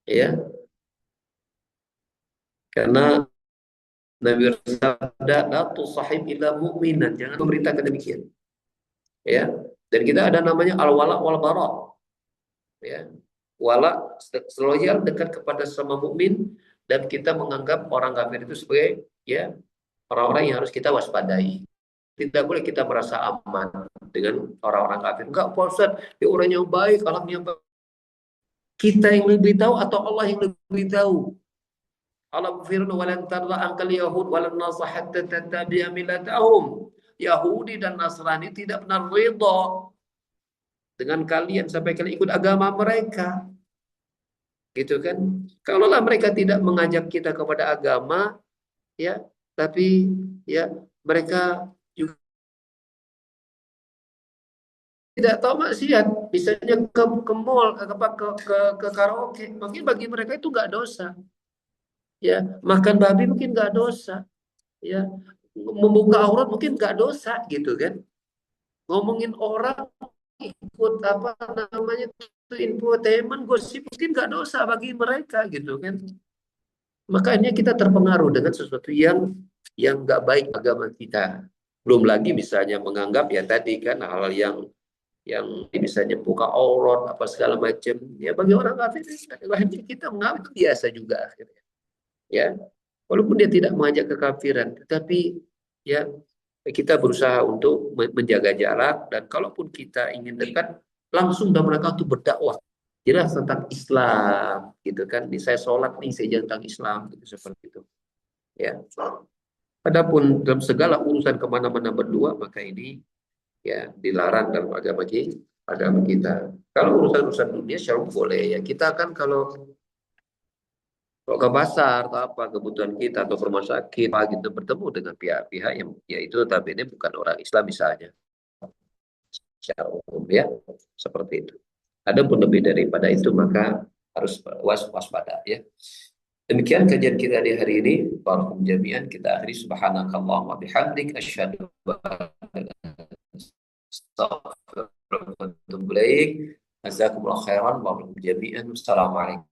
ya, karena Nabi bersabda, la tusahib illa mu'minan, jangan memberitakan demikian, ya. Dan kita ada namanya al-wala wal bara, ya. Wala loyal dekat kepada sama mukmin, dan kita menganggap orang kafir itu sebagai ya orang-orang yang harus kita waspadai. Tidak boleh kita merasa aman dengan orang-orang kafir. Enggak, Pak Ustaz, dia orang yang baik, akhlaknya baik. Kita yang lebih tahu atau Allah yang lebih tahu? Allah berfirman, "Walan tarda ankal yahud walan nasara hatta tattabi'a millatahum." Yahudi dan Nasrani tidak pernah ridha dengan kalian sampai kalian ikut agama mereka. Gitu kan? Kalaulah mereka tidak mengajak kita kepada agama, ya, tapi ya mereka juga tidak tahu maksiat, misalnya ke mall, ke karaoke, mungkin bagi mereka itu nggak dosa. Ya, makan babi mungkin nggak dosa. Ya, membuka aurat mungkin nggak dosa gitu kan. Ngomongin orang, ikut apa namanya itu infotainment, gosip mungkin nggak dosa bagi mereka gitu kan. Makanya kita terpengaruh dengan sesuatu yang nggak baik agama kita. Belum lagi misalnya menganggap ya tadi kan hal yang misalnya buka aurat apa segala macam, ya bagi orang kafir kita menganggap biasa juga akhirnya, ya, walaupun dia tidak mengajak kekafiran, tetapi ya kita berusaha untuk menjaga jarak, dan kalaupun kita ingin dekat, langsung dalam rangka untuk berdakwah jelas tentang Islam gitu kan. Ini saya sholat nih, saya tentang Islam gitu, seperti itu ya. Adapun dalam segala urusan kemana-mana berdua, maka ini ya dilarang dalam agama kita. Kalau urusan-urusan dunia syarat boleh ya. Kita kan kalau ke pasar atau apa kebutuhan kita atau ke rumah sakit gitu, bertemu dengan pihak-pihak yang yaitu tapi ini bukan orang Islam misalnya, secara umum ya, seperti itu. Adapun lebih daripada itu maka harus waspada ya. Demikian kajian kita di hari ini. Barakum jami'an, kita akhiri subhanakallahumma bihamdik asyhadu an la ilaha illa anta astaghfiruka wa atubu ilaik. Jazakumullah khairan wa jami'an. Assalamualaikum.